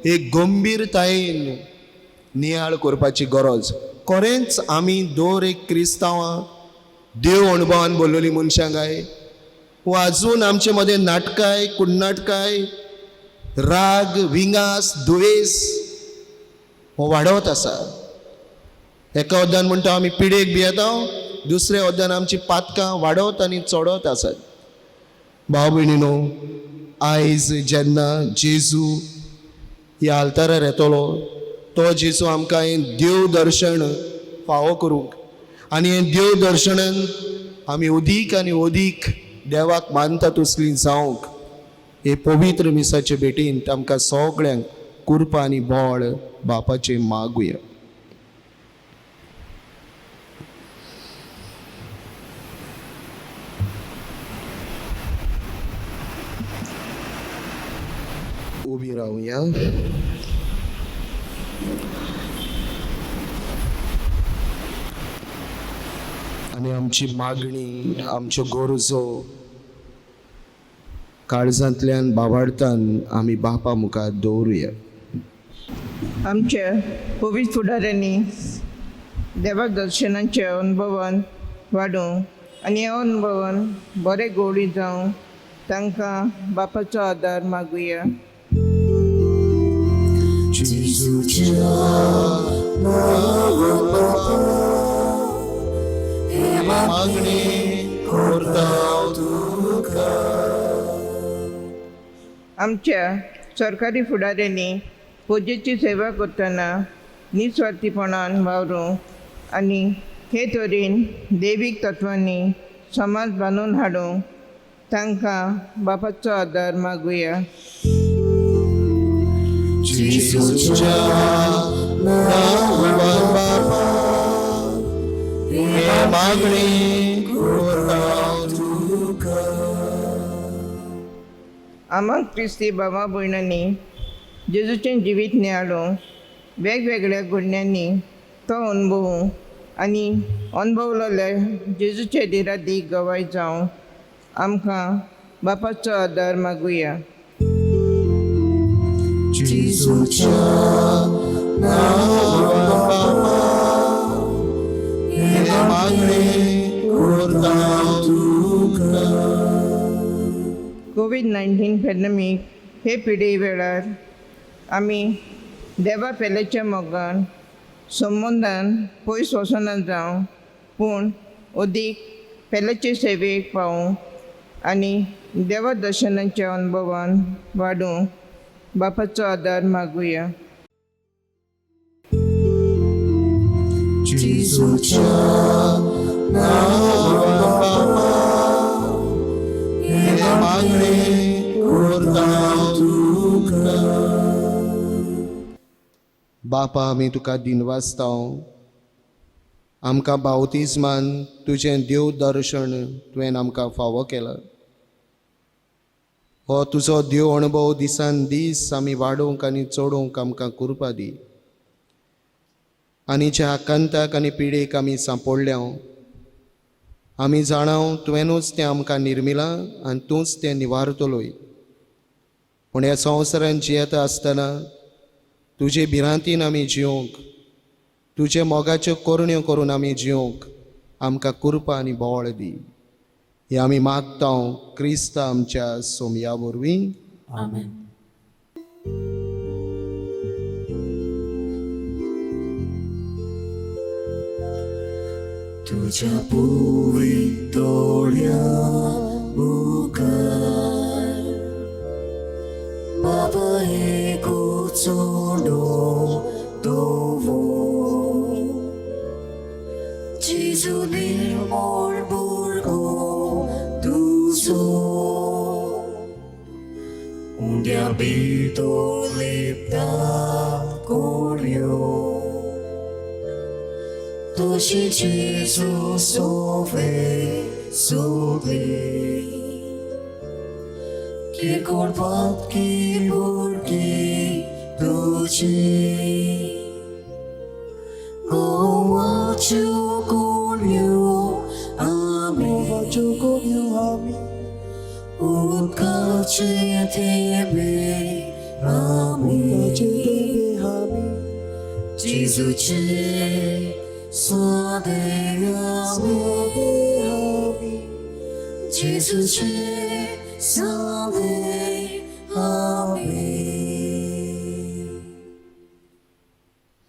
S2: एक गंभीरतायेन नियाळ करपाची गरज. खरेंच आमी दर एक क्रिस्तांवां देव अणभवान बोललोलीं मनशां काय? वो आजून आमचे मदें नाटकाय, कुडनाटकाय, राग, विंगास, दुवेस हो वाडत आसा. एका वद्यान म्हणटा आमी पिडेक भियेता, दुसऱ्या वद्यान आमची पातकां वाडत आनी चडत आसात. भाव भयणीनो, आयज जेन्ना जेजू ह्या आल्तारार येतलो, तो जेजू आमकां हें देव दर्शन फावो करूंक आनी हें देव दर्शनान आमी अदीक आनी अदीक देवाक मानता तसलीं जावंक हे पवित्र मिसाचे भेटींत आमकां सगळ्यांक कृपा आनी बळ बापाचें मागुया. उबी रावया. आनी आमची मागणी, आमच्यो गरजो काळजांतल्यान बाबार्थान आमी बापा मुखार दवरुया.
S4: आमच्या पवित्र फुडाऱ्यांनी देवाक दर्शनाचे अनुभवान वाडूं आनी ह्या अनुभवान बरे गोडी जावं तांकां बापाचो आदार मागुया.
S1: जेजूच्या नांवान बापा, हे
S2: मागणी करता तुका.
S4: आमच्या सरकारी फुडाऱ्यांनी पोजेची सेवा करतना निस्वार्थीपणान वावरूं आनी हे तरेन देवीक तत्वांनी समाज बांदून हाडूंक तांकां बापाचो आदार मागुया.
S1: जेजूच्या नांवान बापा,
S2: हे मागणी करता
S1: तुका.
S4: आमाक क्रिस्ती भावा भयणांनी जेजूचें जिवीत नियाळूंक वेगवेगळ्या गुन्यांनी तो अनुभवूंक आनी अनुभवलेल्या जेजूचे देरादी गवाय जावं आमकां बापाचो आदार मागुया.
S1: जेजूच्या नांवान हे मागणे करता तुका.
S4: कोविड-19 पॅन्डेमीक हे पिढे वेळार आमी देवा पेलेच्या मोगान संबंदान पयस वचना जावं पूण अदीक पेलेचे सेवेक पावूं आनी देवा दर्शनाच्या अनुभवान वाडूंक बापाचो आदार मागुया.
S1: जेजूच्या नांवान हे मागणे करता तुका.
S2: बापा आमी तुका दिनवासतां आमकां बावतिजमान तुजें देव दर्शन तुवें आमकां फावो केलां. हो तुजो देव अणभव दिसान दीस आमी वाडोवंक आनी चोडोवंक आमकां कुरपा दी. आनी ज्या आकांताक आनी पिडेक आमी सांपडल्या आमी जाणाव तुवेंनूच तें आमकां निर्मिलां आनी तूंच तें निवारतलोय. पूण ह्या संवसारांत जियेता आसतना तुजे भिरांतीन आमी जिवंक तुजे मोगाच्यो कोरण्यो करून आमी जिवंक आमकां कुरपा आनी बोवाळ दी. हे आमी मागता क्रिस्त आमच्या सोमया वरवीं.
S1: आमेन. तुझ्या पवित्र दोळ्या मुखार बाबा एको चोडो दोवो जेजू निर्मळ भुरगो तुजो उंड्या भितर लिपता कोळयो तशी जेजू सोवे सोगली की कोरपात की भुरगी तुजी गोवाच्यो कोणयो आमी उदकाचे थेंबे आमी जेजूचे सदैव आमी जेजूचे सदैव आमी.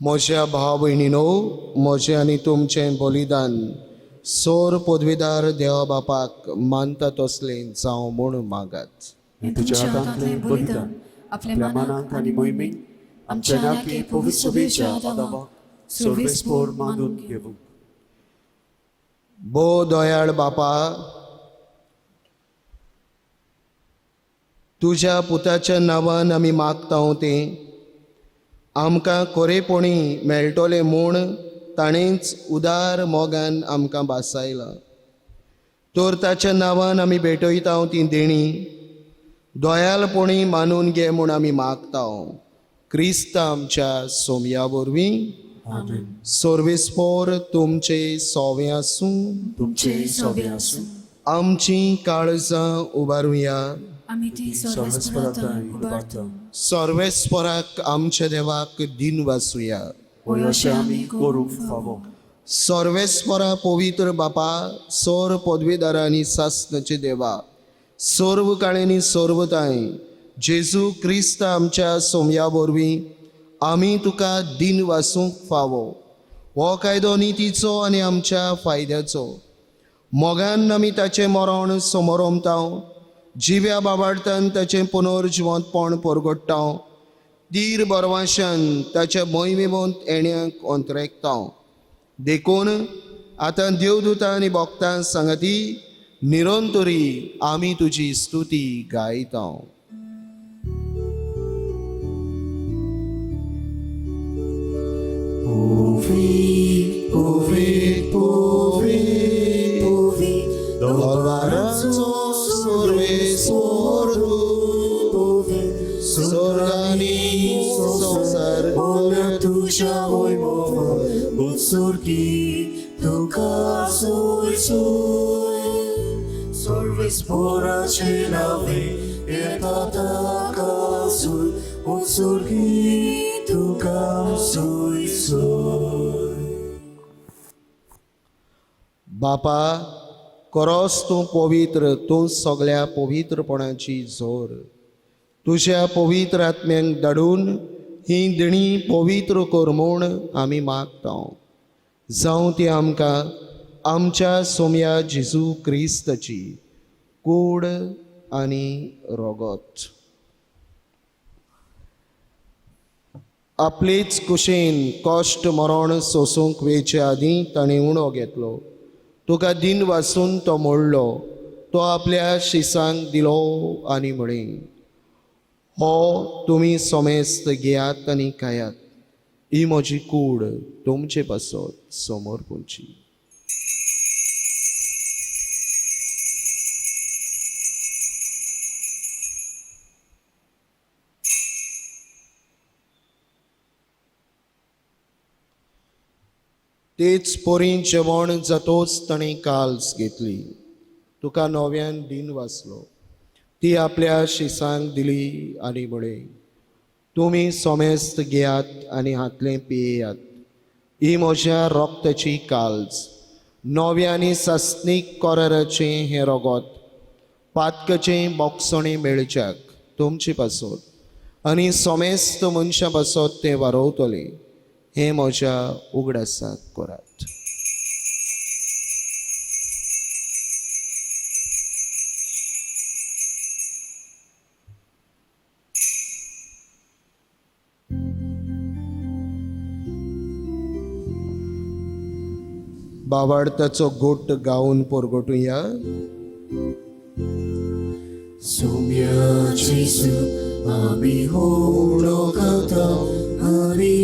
S2: म्हज्या भाव भयणीनो म्हजें आनी तुमचें बलिदान सोर पदवीदार देवा बापाक मानता तसलें जावं म्हूण मागात.
S5: तुझ्या हातांतलें बलिदान आपल्या मनांत आनी मोहिमेक आमच्या नाकी पवित्र सभेच्या आदाराक सर्वेस्पोर मानून घेवूं.
S2: भो दयाळ बापा तुज्या पुताच्या नांवान आमी मागता तें आमकां खरेपणी मेळटलें म्हूण ताणेंच उदार मोगान आमकां बासायलां. तर ताच्या नांवान आमी भेटयता ती देणी दोयालपणी मानून घे म्हूण आमी मागता. क्रिस्त आमच्या सोमया वरवीं. सर्वेस्पोर तुमचे सोवे आसूं.
S5: तुमचे सोबे आसूं.
S2: आमची काळजां उबारुया.
S5: आमी ती सर्वेस्परांत उबारता.
S2: सर्वेस्पराक आमच्या देवाक दिन वासुया.
S5: वय अशें आमी करूंक फावो.
S2: सर्वेस्परा पवित्र बापा सोर पदवीदारांनी सासणाचे देवा सर्व काळेंनी सर्वताय जेजू क्रिस्त आमच्या सोमया वरवीं आमी तुका दिन वासूंक फावो. हो कायदो नितीचो आनी आमच्या फायद्याचो. मोगान आमी ताचें मरण समोरमता. जिव्या बाबार्थान ताचें पुनर्जिवंतपण परगट्टा. दीर बरवाशान ताच्या मोहिमेवंत येण्याक अंतरेकता. देखून आतां देवदूतां आनी भक्तां सांगाती निरंतरी आमी तुजी स्तुती गायता.
S1: Powi, powi, powi, powi, dolwaraco सर्वेस्पोर powi,
S2: स्वर्गानी संसार
S1: Boga tuja ojmowa, od sorgi पोराचे नावे येता ताका सूय उत्सुर्गी तुका सोय सोय.
S2: बापा, खरोच तूं पवित्र, तूं सगळ्या पवित्रपणाची जोर. तुज्या पवित्र आत्म्यांक धाडून ही दिणी पवित्र कर म्हूण आमी मागता. जावं ती आमकां आमच्या सोम्या जेजू क्रिस्ताची कूड आनी रगत. आपलेच कुशेन कश्ट मरण सोसूंक वेचे आदीं ताणें उणो घेतलो. तुका दिन वाचून तो मोडलो. तो आपल्या शिसांक दिलो आनी म्हळें, हो तुमी सोमेस्त घेयात आनी खायात. ही म्हजी कूड तुमचे पासत समोर पोवची. तेच पोरीं जेवण जातोच ताणें काल्स घेतली. तुका नव्यान दिन वाचलो. ती आपल्या शिसांक दिली आनी म्हळें, तुमी सोमेस्त घेयात आनी हातलें पियेयात. ही म्हज्या रोगताची काल्स, नव्या आनी सासणीक कोराराचें हें रगत, पातकाचें बोगसणें मेळच्याक तुमचे पासत आनी सोमेस्त मनशां पासत तें वारोवतलें. हें म्हज्या उगडासाक करात. बाबार्थाचो घोट गावन परगटुया.
S1: सोम्या जेजू आमी होडो खाता आनी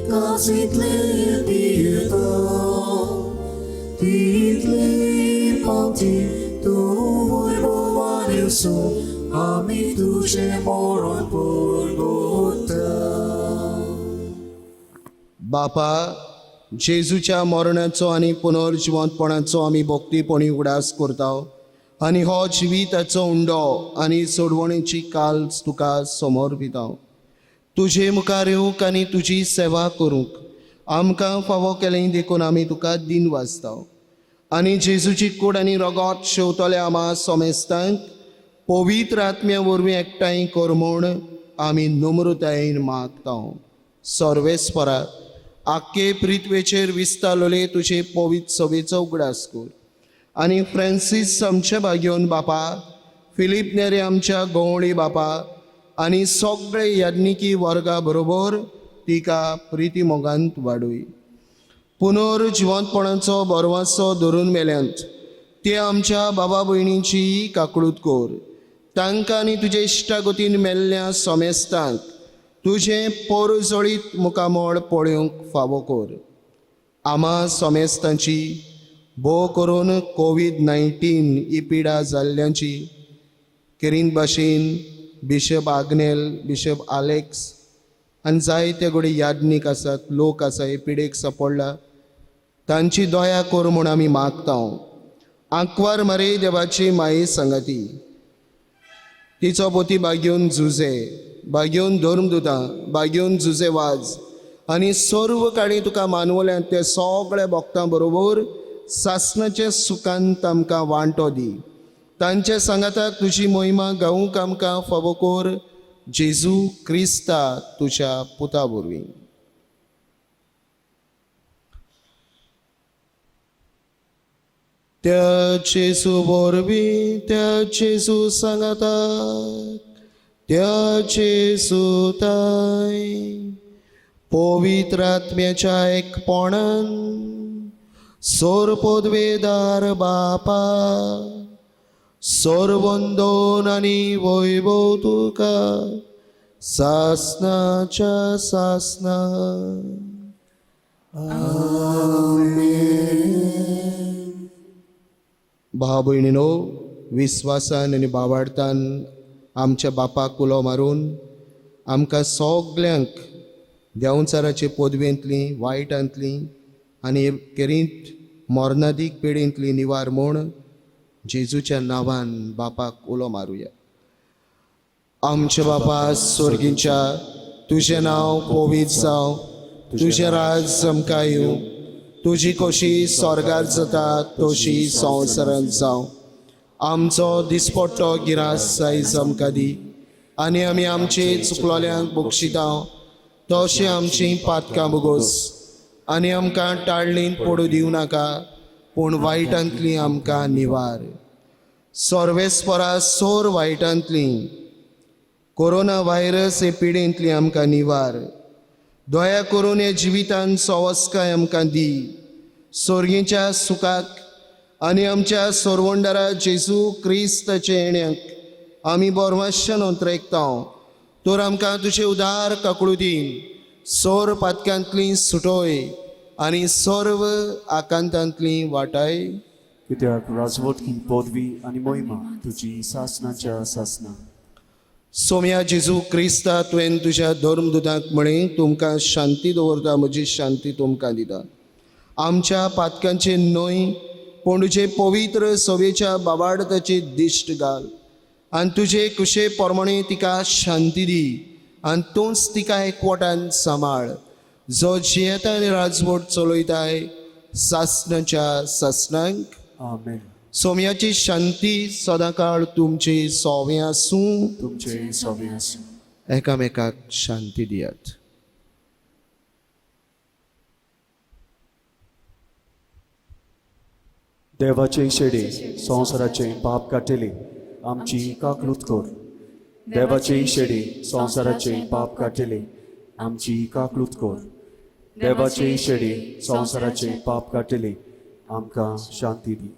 S1: काजितले पियेता. तितले पावती तूं वैभवान येसू आमी तुजें मरण परगटता.
S2: बापा, जेजूच्या मरणाचो आनी पुनर्जिवंतपणाचो आमी भक्तीपणी उगडास करता आनी हो जिविताचो उंडो आनी सोडवणेची काल्स तुका समर्पिता. तुजे मुखार येवंक आनी तुजी सेवा करूंक आमकां फावो केलें देखून आमी तुका दिन वाचता. आनी जेजूची कूड आनी रगत शेवतल्या आमा सोमेस्तांक पवित्र आत्म्या वरवीं एकठांय कर म्हूण आमी नम्रतायेन मागता. सर्वेस्परा, आख्खे पृथ्वेचेर विस्तारलोले तुजे पवित्र सभेचो उगडास कर. आनी फ्रांसीस आमच्या भाग्योन बापा, फिलीप नेरे आमच्या गवळी बापा आनी सगळे याज्ञिकी वर्गा बरोबर तिका प्रिती मोगांत वाडूय. पुनर्जिवंतपणाचो बरवासो धरून मेल्यांत ते आमच्या बाबा भयणींची काकळूत कर. तांकां आनी तुजे इश्टागतीन मेल्ल्या सोमेस्तांक तुजें पोरजळीत मुखामळ पळोवंक फावो कर. आमा सोमेस्तांची भोव करून कोविड-19 ही पिडा जाल्ल्यांची केरीन भाशेन बिशप आग्नेल, बिशप आलेक्स आनी जायते घोडी याज्ञीक आसात, लोक आसा हे पिडेक सापडला. तांची दया कर म्हूण आमी मागता. आंकवार मरे देवाची माये संगती, तिचो पोती बाग्योन झुजे, बाग्योन धर्मदुतां, बाग्योन झुजे वाज आनी सर्व काळी तुका मानवल्यांत ते सगळे भक्तां बरोबर सासणाच्या सुखांत आमकां वांटो दी. तांचे सांगाताक तुजी महिमा गावूंक आमकां फावो कर. जेजू क्रिस्ता तुज्या पुता वरवीं. त्या जेजू वरवीं, त्या जेजू सांगाताक, त्या जेजू ताय पवित्र आत्म्याच्या एकपणान सोरपोदवेदार बापा, सोरवंदोन आनी वैभव तुका सासनाच्या सासना. भाव भयणीनो, विस्वासान आनी भावार्थान आमच्या बापाक उलो मारून आमकां सगल्यांक देंवचाराचे पदवेंतली, वायटांतली आनी केरीत मरणादीक पिडेंतली निवार म्हूण जेजूच्या नांवान बापाक उलो मारुया. आमचे बापा स्वर्गीच्या, तुझें नांव पवित्र जावं, तुझें राज आमकां येवं, तुजी कशी स्वर्गार जाता तशी संवसारांत जावं. आमचो दिसपट्टो गिरास आयज आमकां दी, आनी आमी आमचे चुकलोल्यांक बक्षिता तशें आमची पातकां बगोस, आनी आमकां टाळणीन पडू दिवं नाका, पूण वायटांतली आमकां निवार. सर्वेस्परा सोर वायटांतली, कोरोना व्हायरस हे पिडेंतली आमकां निवार. दया करून हे जिवितान सवस्काय आमकां दी. स्वर्गीच्या सुखाक आनी आमच्या सोरवंडरा जेजू क्रिस्ताचे येण्याक आमी बोरमाश्यान अंतरेकता. तर आमकां तुजे उदार काकळुदीन सोर पातकांतली सुटोय आनी सर्व आकांतांतली वाटाय.
S5: कित्याक राजवटकी पदवी आनी मोहिमा तुजी सासनाच्या सासना.
S2: सोम्या जेजू क्रिस्ता तुवें तुज्या धर्मदुतांक म्हणे, तुमकां शांती दवरता, म्हजी शांती तुमकां दिता. आमच्या पातकांचे न्हय, पूण तुजे पवित्र सवेच्या बाबाडताची दिश्ट घाल, आनी तुजे कुशे प्रमाणे तिका शांती दी, आनी तूंच तिका एकवटान सांबाळ, जो जियेता आनी राजवट चलयताय सासनाच्या सासनांक.
S5: आमेन.
S2: सोम्याची शांती सदांकाळ तुमची सोवे आसूं.
S5: तुमचे सोबे आसूं.
S2: एकामेकाक शांती दियात.
S5: देवाचे शेडे संवसाराचे पाप काटेले आमची काकलूत कोर. देवाचे शेडे संवसाराचे पाप काटेले आमची काकलूत कोर. देवाचे शेडे संवसाराचे पाप काटेले आमकां शांती दी.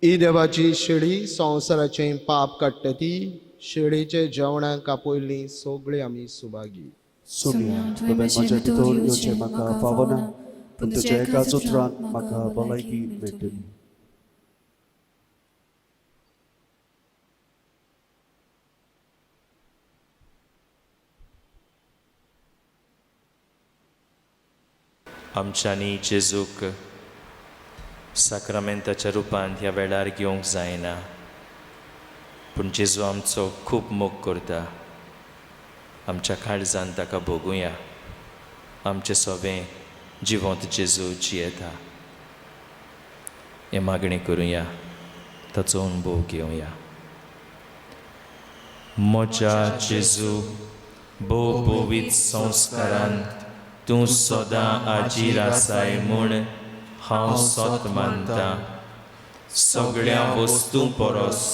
S2: ही देवाची शेळी संवसाराचें पाप काडटा ती. शेळीचे जेवणाक आपयल्ली सगळीं आमी सुभागी.
S5: सोम्या तुवें म्हज्या भितर येवचें म्हाका फावना, पूण तुज्या एकाच उतरान म्हाका भलायकी मेळटली.
S6: आमच्यांनी जेजूक साक्रामेंताच्या रुपांत ह्या वेळार घेवंक जायना, पूण जेजू आमचो खूब मोग करता. आमच्या काळजांत ताका भोगुया. आमचें सवें जिवंत जेजू जियेता. हे मागणी करुया, ताचो अनुभव घेवया. म्हज्या जेजू, भोव पवित्र संस्कारांत तूं सदां आजीर आसाय म्हूण हांव सत मानतां. सगळ्या वस्तू परस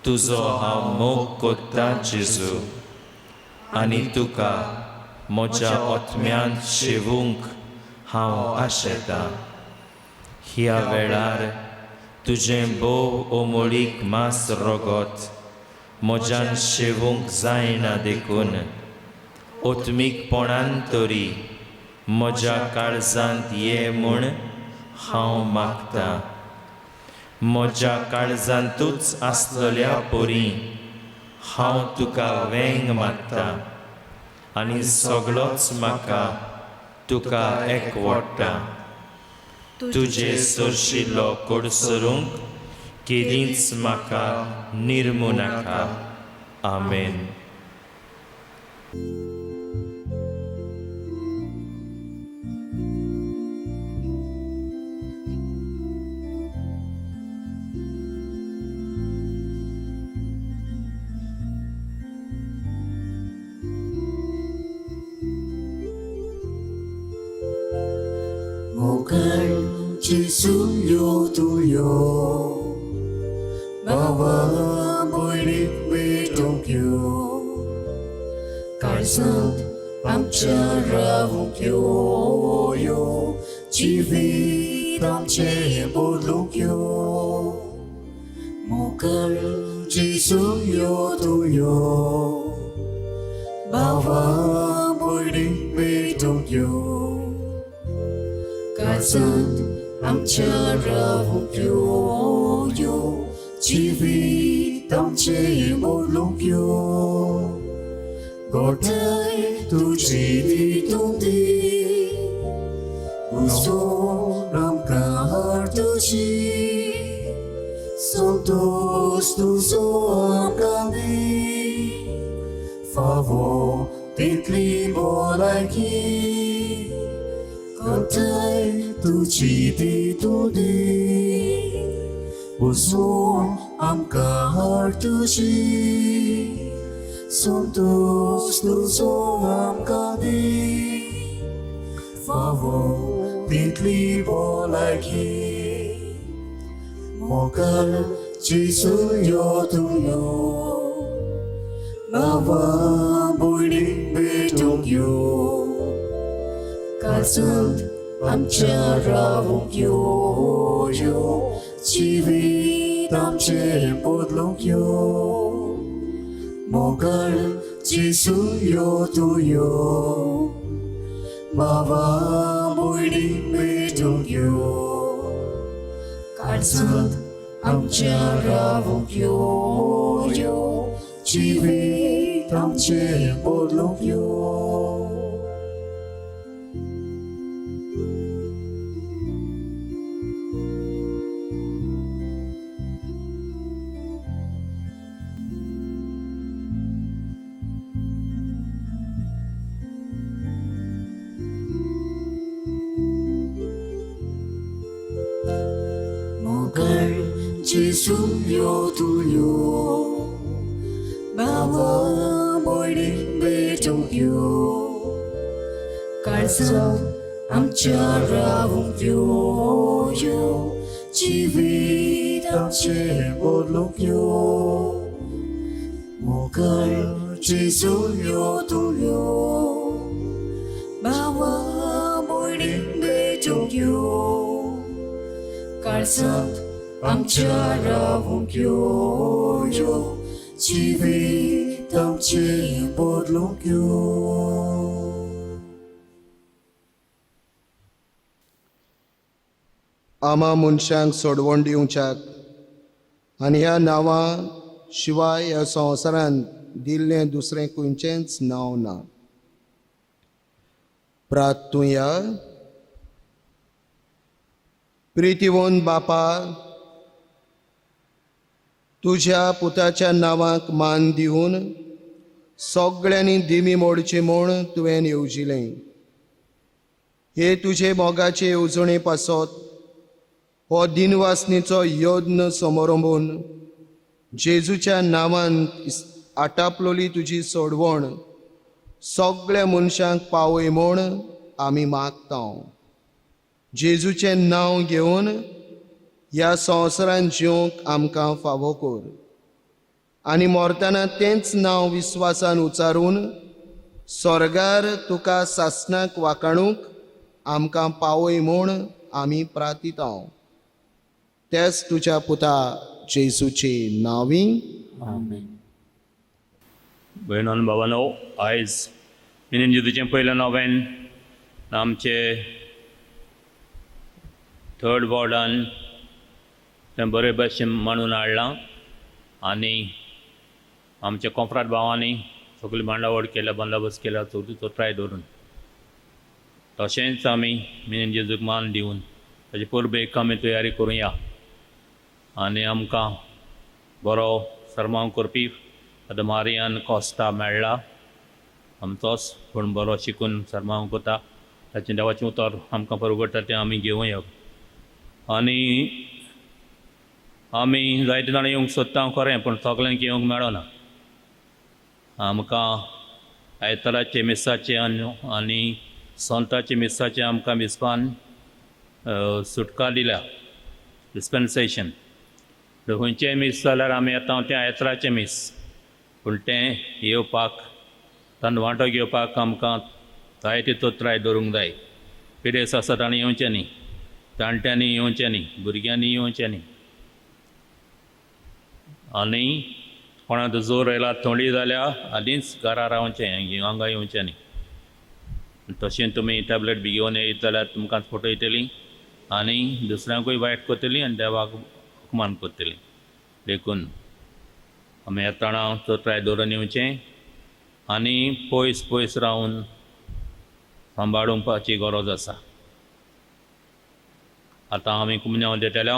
S6: तुजो हांव मोग कोत्तां जेजू, आनी तुका म्हज्या आत्म्यांत शेवूंक हांव आशेतां. ह्या वेळार तुजें भोव ओमळीक मास रगत म्हज्यान शेवूंक जायना देखून ओत्मीकपणान तरी म्हज्या काळजांत ये म्हूण हांव मागतां. म्हज्या काळजांतूच आसलेल्या पोरी हांव तुका वेंग मागतां, आनी सगळोच म्हाका तुका एकवडटा. तुजे सरशिल्लो कोडसरूंक केलींच म्हाका निर्मू नाका. आमेन.
S1: Mogan Jesus yo tuyo, bawa boyrik betokyo, karsat amcha ravukyo yo, jivit amche bodlukyo. Mogan Jesus yo tuyo, bawa boyrik betokyo. Karsat amcha ravukyo yo, jivit amche bodlukyo. Gotai tu jivit umdi, son amka hartushi Santos tu so amka ni Favor titli bolaki Kantai tu chiti tu di Son amka hartushi Santos tu so amka ni Favor titli bolaki Mokal Jisu yo tu yo Lava boiling betong yo Kasant amcha ravong yo yo Chivit amche podlong yo Mokal Jisu yo tu yo Lava boiling betong yo Kasant amcha ravong yo yo Chivit amche podlong yo Mogal Jisu yo tu yo Bawa boiling betong yo Karsam amcha ravong yo yo Chivit amche bodlong yo Mogal Jisu yo tu yo Bawa boiling betong yo Karsam amcha ravong yo yo Chivit amche bodlong yo
S2: आमा मनशांक सोडवण दिवच्याक आनी ह्या नांवा शिवाय ह्या संवसारांत दिल्लें दुसरें खंयचेंच नांव ना प्रार्थुया प्रितीवोन बापा तुज्या पुताच्या नांवाक मान दिवन सगळ्यांनी दिमी मोडची म्हूण तुवें येवजिलें हे तुजे मोगाचे येवजणे पासत हो दिनवासनीचो यज्ञ समोरंबून जेजूच्या नांवान आटापलोली तुजी सोडवण सगळ्या मनशांक पावय म्हूण आमी मागता जेजूचें नांव घेवन ह्या संवसारांत जिवंक आमकां फावो कर आनी मोरतना तेंच नांव विस्वासान उच्चारून स्वर्गार तुका सासणाक वाखाणूंक आमकां पावय म्हूण आमी प्रार्थिता तेच तुज्या पुता जेजूचे नांवी
S5: आमेन.
S7: भयण आनी भावांनो, आयज मिनीन जेजूचें पयलें नोवेन आमचे थर्ड वॉर्डान तें बरे भाशेन मांडून हाडलां आनी आमच्या कोंफरात भावांनी सगळी मांडावळ केल्या, बंदोबस्त केल्या चवथीचो ट्राय धरून. तशेंच आमी मिनीन जेजूक मान दिवन ताचे परबेक आमी तयारी करुया आनी आमकां बरो सरमाव करपी फादर मारियान कॉस्टा मेळ्ळा. आमचोच पूण बरो शिकून सरमाव करता. ताचें देवाचें उतर आमकां परवडटा तें आमी घेवया आनी आमी जायते जाणां येवंक सोदता खरें, पूण सगल्यांक येवंक मेळना. आमकां आयताराचे मिसाचे आनी संताचे मिसाचे आमकां मिसपान सुटका दिल्या, डिस्पेन्सेशन. खंयचेय मीस जाल्यार आमी येता तें आयताराचें मीस, पूण तें येवपाक तांत वांटो घेवपाक आमकां जायते तोत्राय धरूंक जाय. पिडेस आसा ताणें येवचें न्ही, जाणट्यांनी येवचें न्ही, भुरग्यांनी येवचें न्ही. आनी कोणाचो जोर येयला, थंडी जाल्यार आदींच घरा रावचें, हांगा येवचें न्ही. तशें तुमी टॅबलेट बी घेवन येयत जाल्यार तुमकां फटयतलीं आनी दुसऱ्यांकूय वायट करतलीं आनी देवाक अपमान करतलीं. देखून आमी येताना तोत्राय धरून येवचें आनी पयस पयस रावन सांबाळूंकपाची गरज आसा. आतां आमी कुमन्यांव देतल्या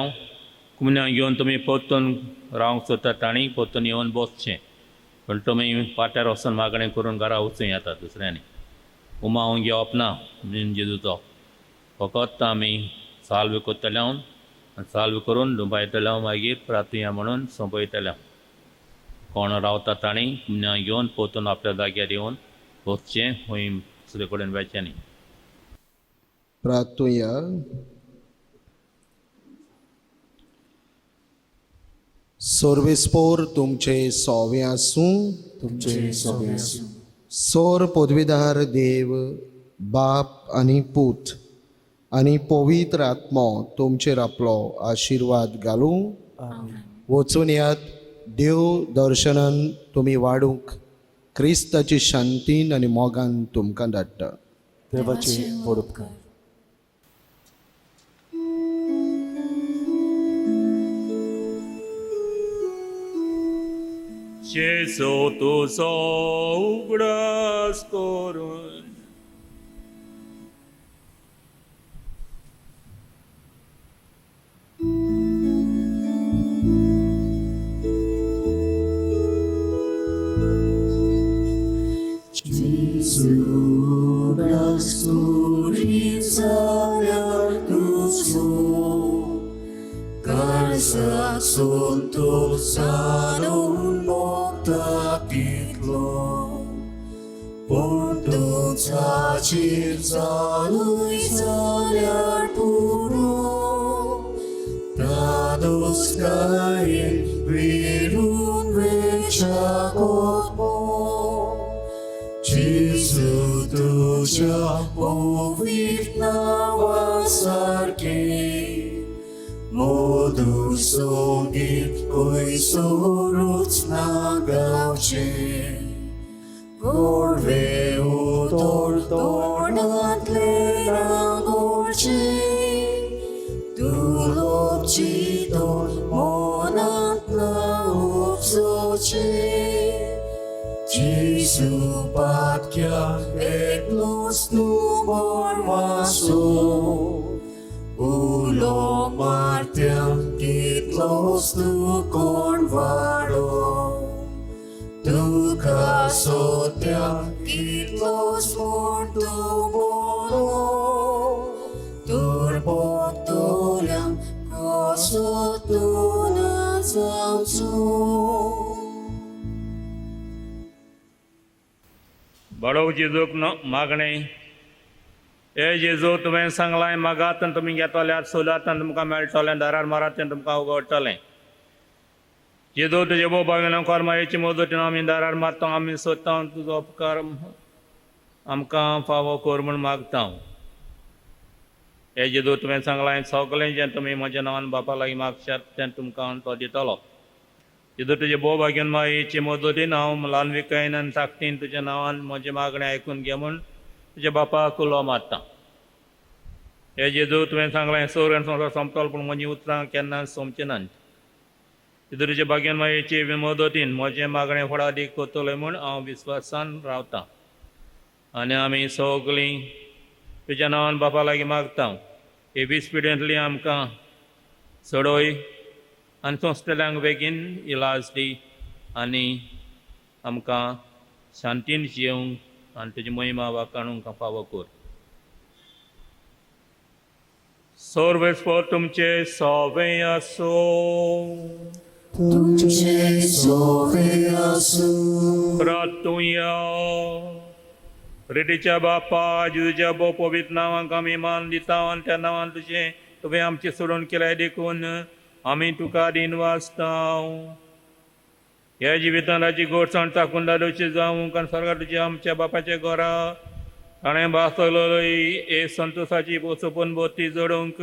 S7: कुमन्यांव घेवन तुमी परतून रावंक सोदतात आनी परतून येवन बसचें पण तुमी पाट्यार वचून मागणें करून घरा वचूं येता दुसऱ्यांनी उमावूंक घेवप ना जेजूचो फकत आमी साल्व करतले आनी साल्व करून दुबायतले मागीर प्रार्थया म्हणून सोंपयतले कोण रावता ताणी कुमन्यांव घेवन परतून आपल्या जाग्यार येवन बसचें खंय दुसरे कडेन वचचें न्ही
S2: प्रार्थुया. सर्वेस्पोर तुमचे सोवे आसूं.
S5: तुमचे सोबे आसूं.
S2: सोर पदवीदार देव बाप आनी पूत आनी पवित्र आत्मो तुमचेर आपलो आशिर्वाद घालूं. वचून यात देव दर्शनान तुमी वाडूंक क्रिस्ताची शांतीन आनी मोगान तुमकां धाडटा.
S5: देवाचे परोपकार.
S7: Jesu tuzo ugras korun
S1: Suntuk sanun mokta pitlo Puntuk cacir zalui zalyar puro Tados kain virun vechakotmo Jesu tuja povitna wasarki Modu songit koi sorut nagauche Gorve utor tornat lenagorche Dulop chidor monat na upsoche Jesu patkia et los numor maso Ulo martiam kitlos tu convaro Tu casotiam kitlos mortu moro Turbotoliam cosotuna zamsu
S7: बड़ो जेजूक मागणें ए जेजू तुवें सांगलां मागात आनी तुमी घेतल्यात सोदात आनी तुमकां मेळटलें दारार मारात आनी तुमकां उगडटलें जेजू तुजे भोव भाविनां कर्मायेची मजतीन आमी दारार मारता आमी सोदता तुजो उपकार आमकां फावो कर म्हूण मागता हे जेजू तुवें सांगलां सगलें जें तुमी म्हज्या नांवान बापा लागीं मागशात तें तुमकां तो दितलो जेजू तुजे भोव भाग्यान मायेची मजतीन हांव ल्हानविकायेन आनी ताकतीन तुज्या नांवान म्हजें मागणें आयकून घे म्हूण तुज्या बापाक उलो मारता हे जेजू तुवें सांगलें सोर आनी संवसार सोंपतलो पूण म्हजीं उतरां केन्ना सोंपचीं नात जेजू तुजे भाग्यान मायेची मदतीन म्हजें मागणें फुडां दीक करतलें म्हूण हांव विस्वासान रावतां आनी आमी सगलीं तुज्या नांवान बापा लागीं मागता हे विस्पिडेंतली आमकां सोडोय आनी संस्थेल्यांक बेगीन इलाज दी आनी आमकां शांतीन जियोंक आनी तुजी महिमा वाखाणूंक फावो कर सर्वेस्पर तुमचे सोवें आसूं
S1: तुमचे सोवे आसूं
S7: प्रार्थुया रेडीच्या बापा जेजूच्या भोव पवित्र नांवांक आमी मान दिता आनी त्या नांवान तुजें तुवें आमचें सोडून केलें देखून आमी तुका दिन वाचता ह्या जिवितांत ताची गोडसाण ताकून दादोवची जावंक आनी स्वर्गांत तुज्या आमच्या बापाच्या घरा ताणें बासलोय हे संतोशाची सोपून भोवती जोडूंक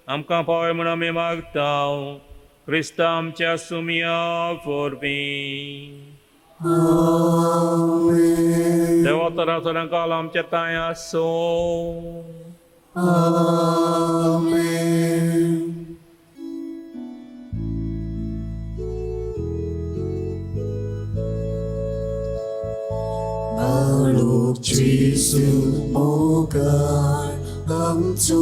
S7: आमकां पावय म्हूण आमी मागता क्रिस्ता आमच्या सुमिया वरवीं देवा तरा सदांकाल आमच्या ताय आसूं
S1: Aluk Jesu mogar amco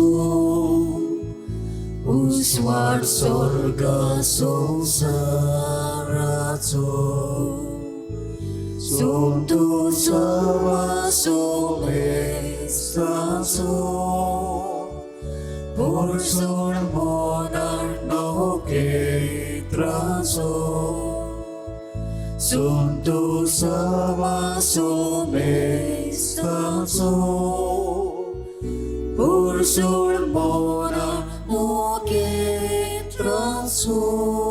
S1: 스왈 솔가 소사라조 손도 사와 소메스타소 볼솔 모날 노게 트라소 손도 사와 소메스타소 볼솔 모날 노게 트라소